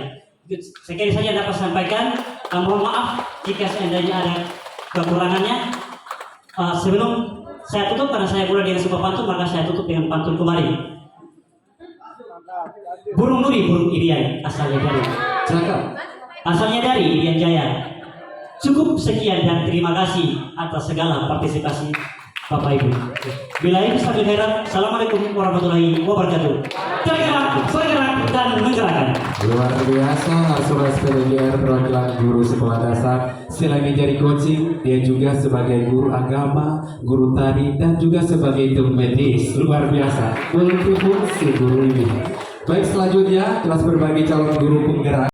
Sekali saja dapat saya sampaikan. Mohon maaf jika seandainya ada kekurangannya. Sebelum saya tutup, karena saya mulai dengan sebuah pantun, maka saya tutup dengan pantun kembali. Burung Nuri, burung Irian, asalnya dari Cakap. Asalnya dari Irian Jaya. Cukup sekian dan terima kasih atas segala partisipasi Bapak Ibu. Billahi taufiq wal hidayah. Assalamualaikum warahmatullahi wabarakatuh. Tergerak dan menggerakkan. Luar biasa, Sobat PDGR perwakilan guru sekolah dasar. Selain menjadi coaching, dia juga sebagai guru agama, guru tari, dan juga sebagai ilmu medis. Luar biasa, multifungsi guru ini. Baik, selanjutnya kelas berbagi calon guru penggerak.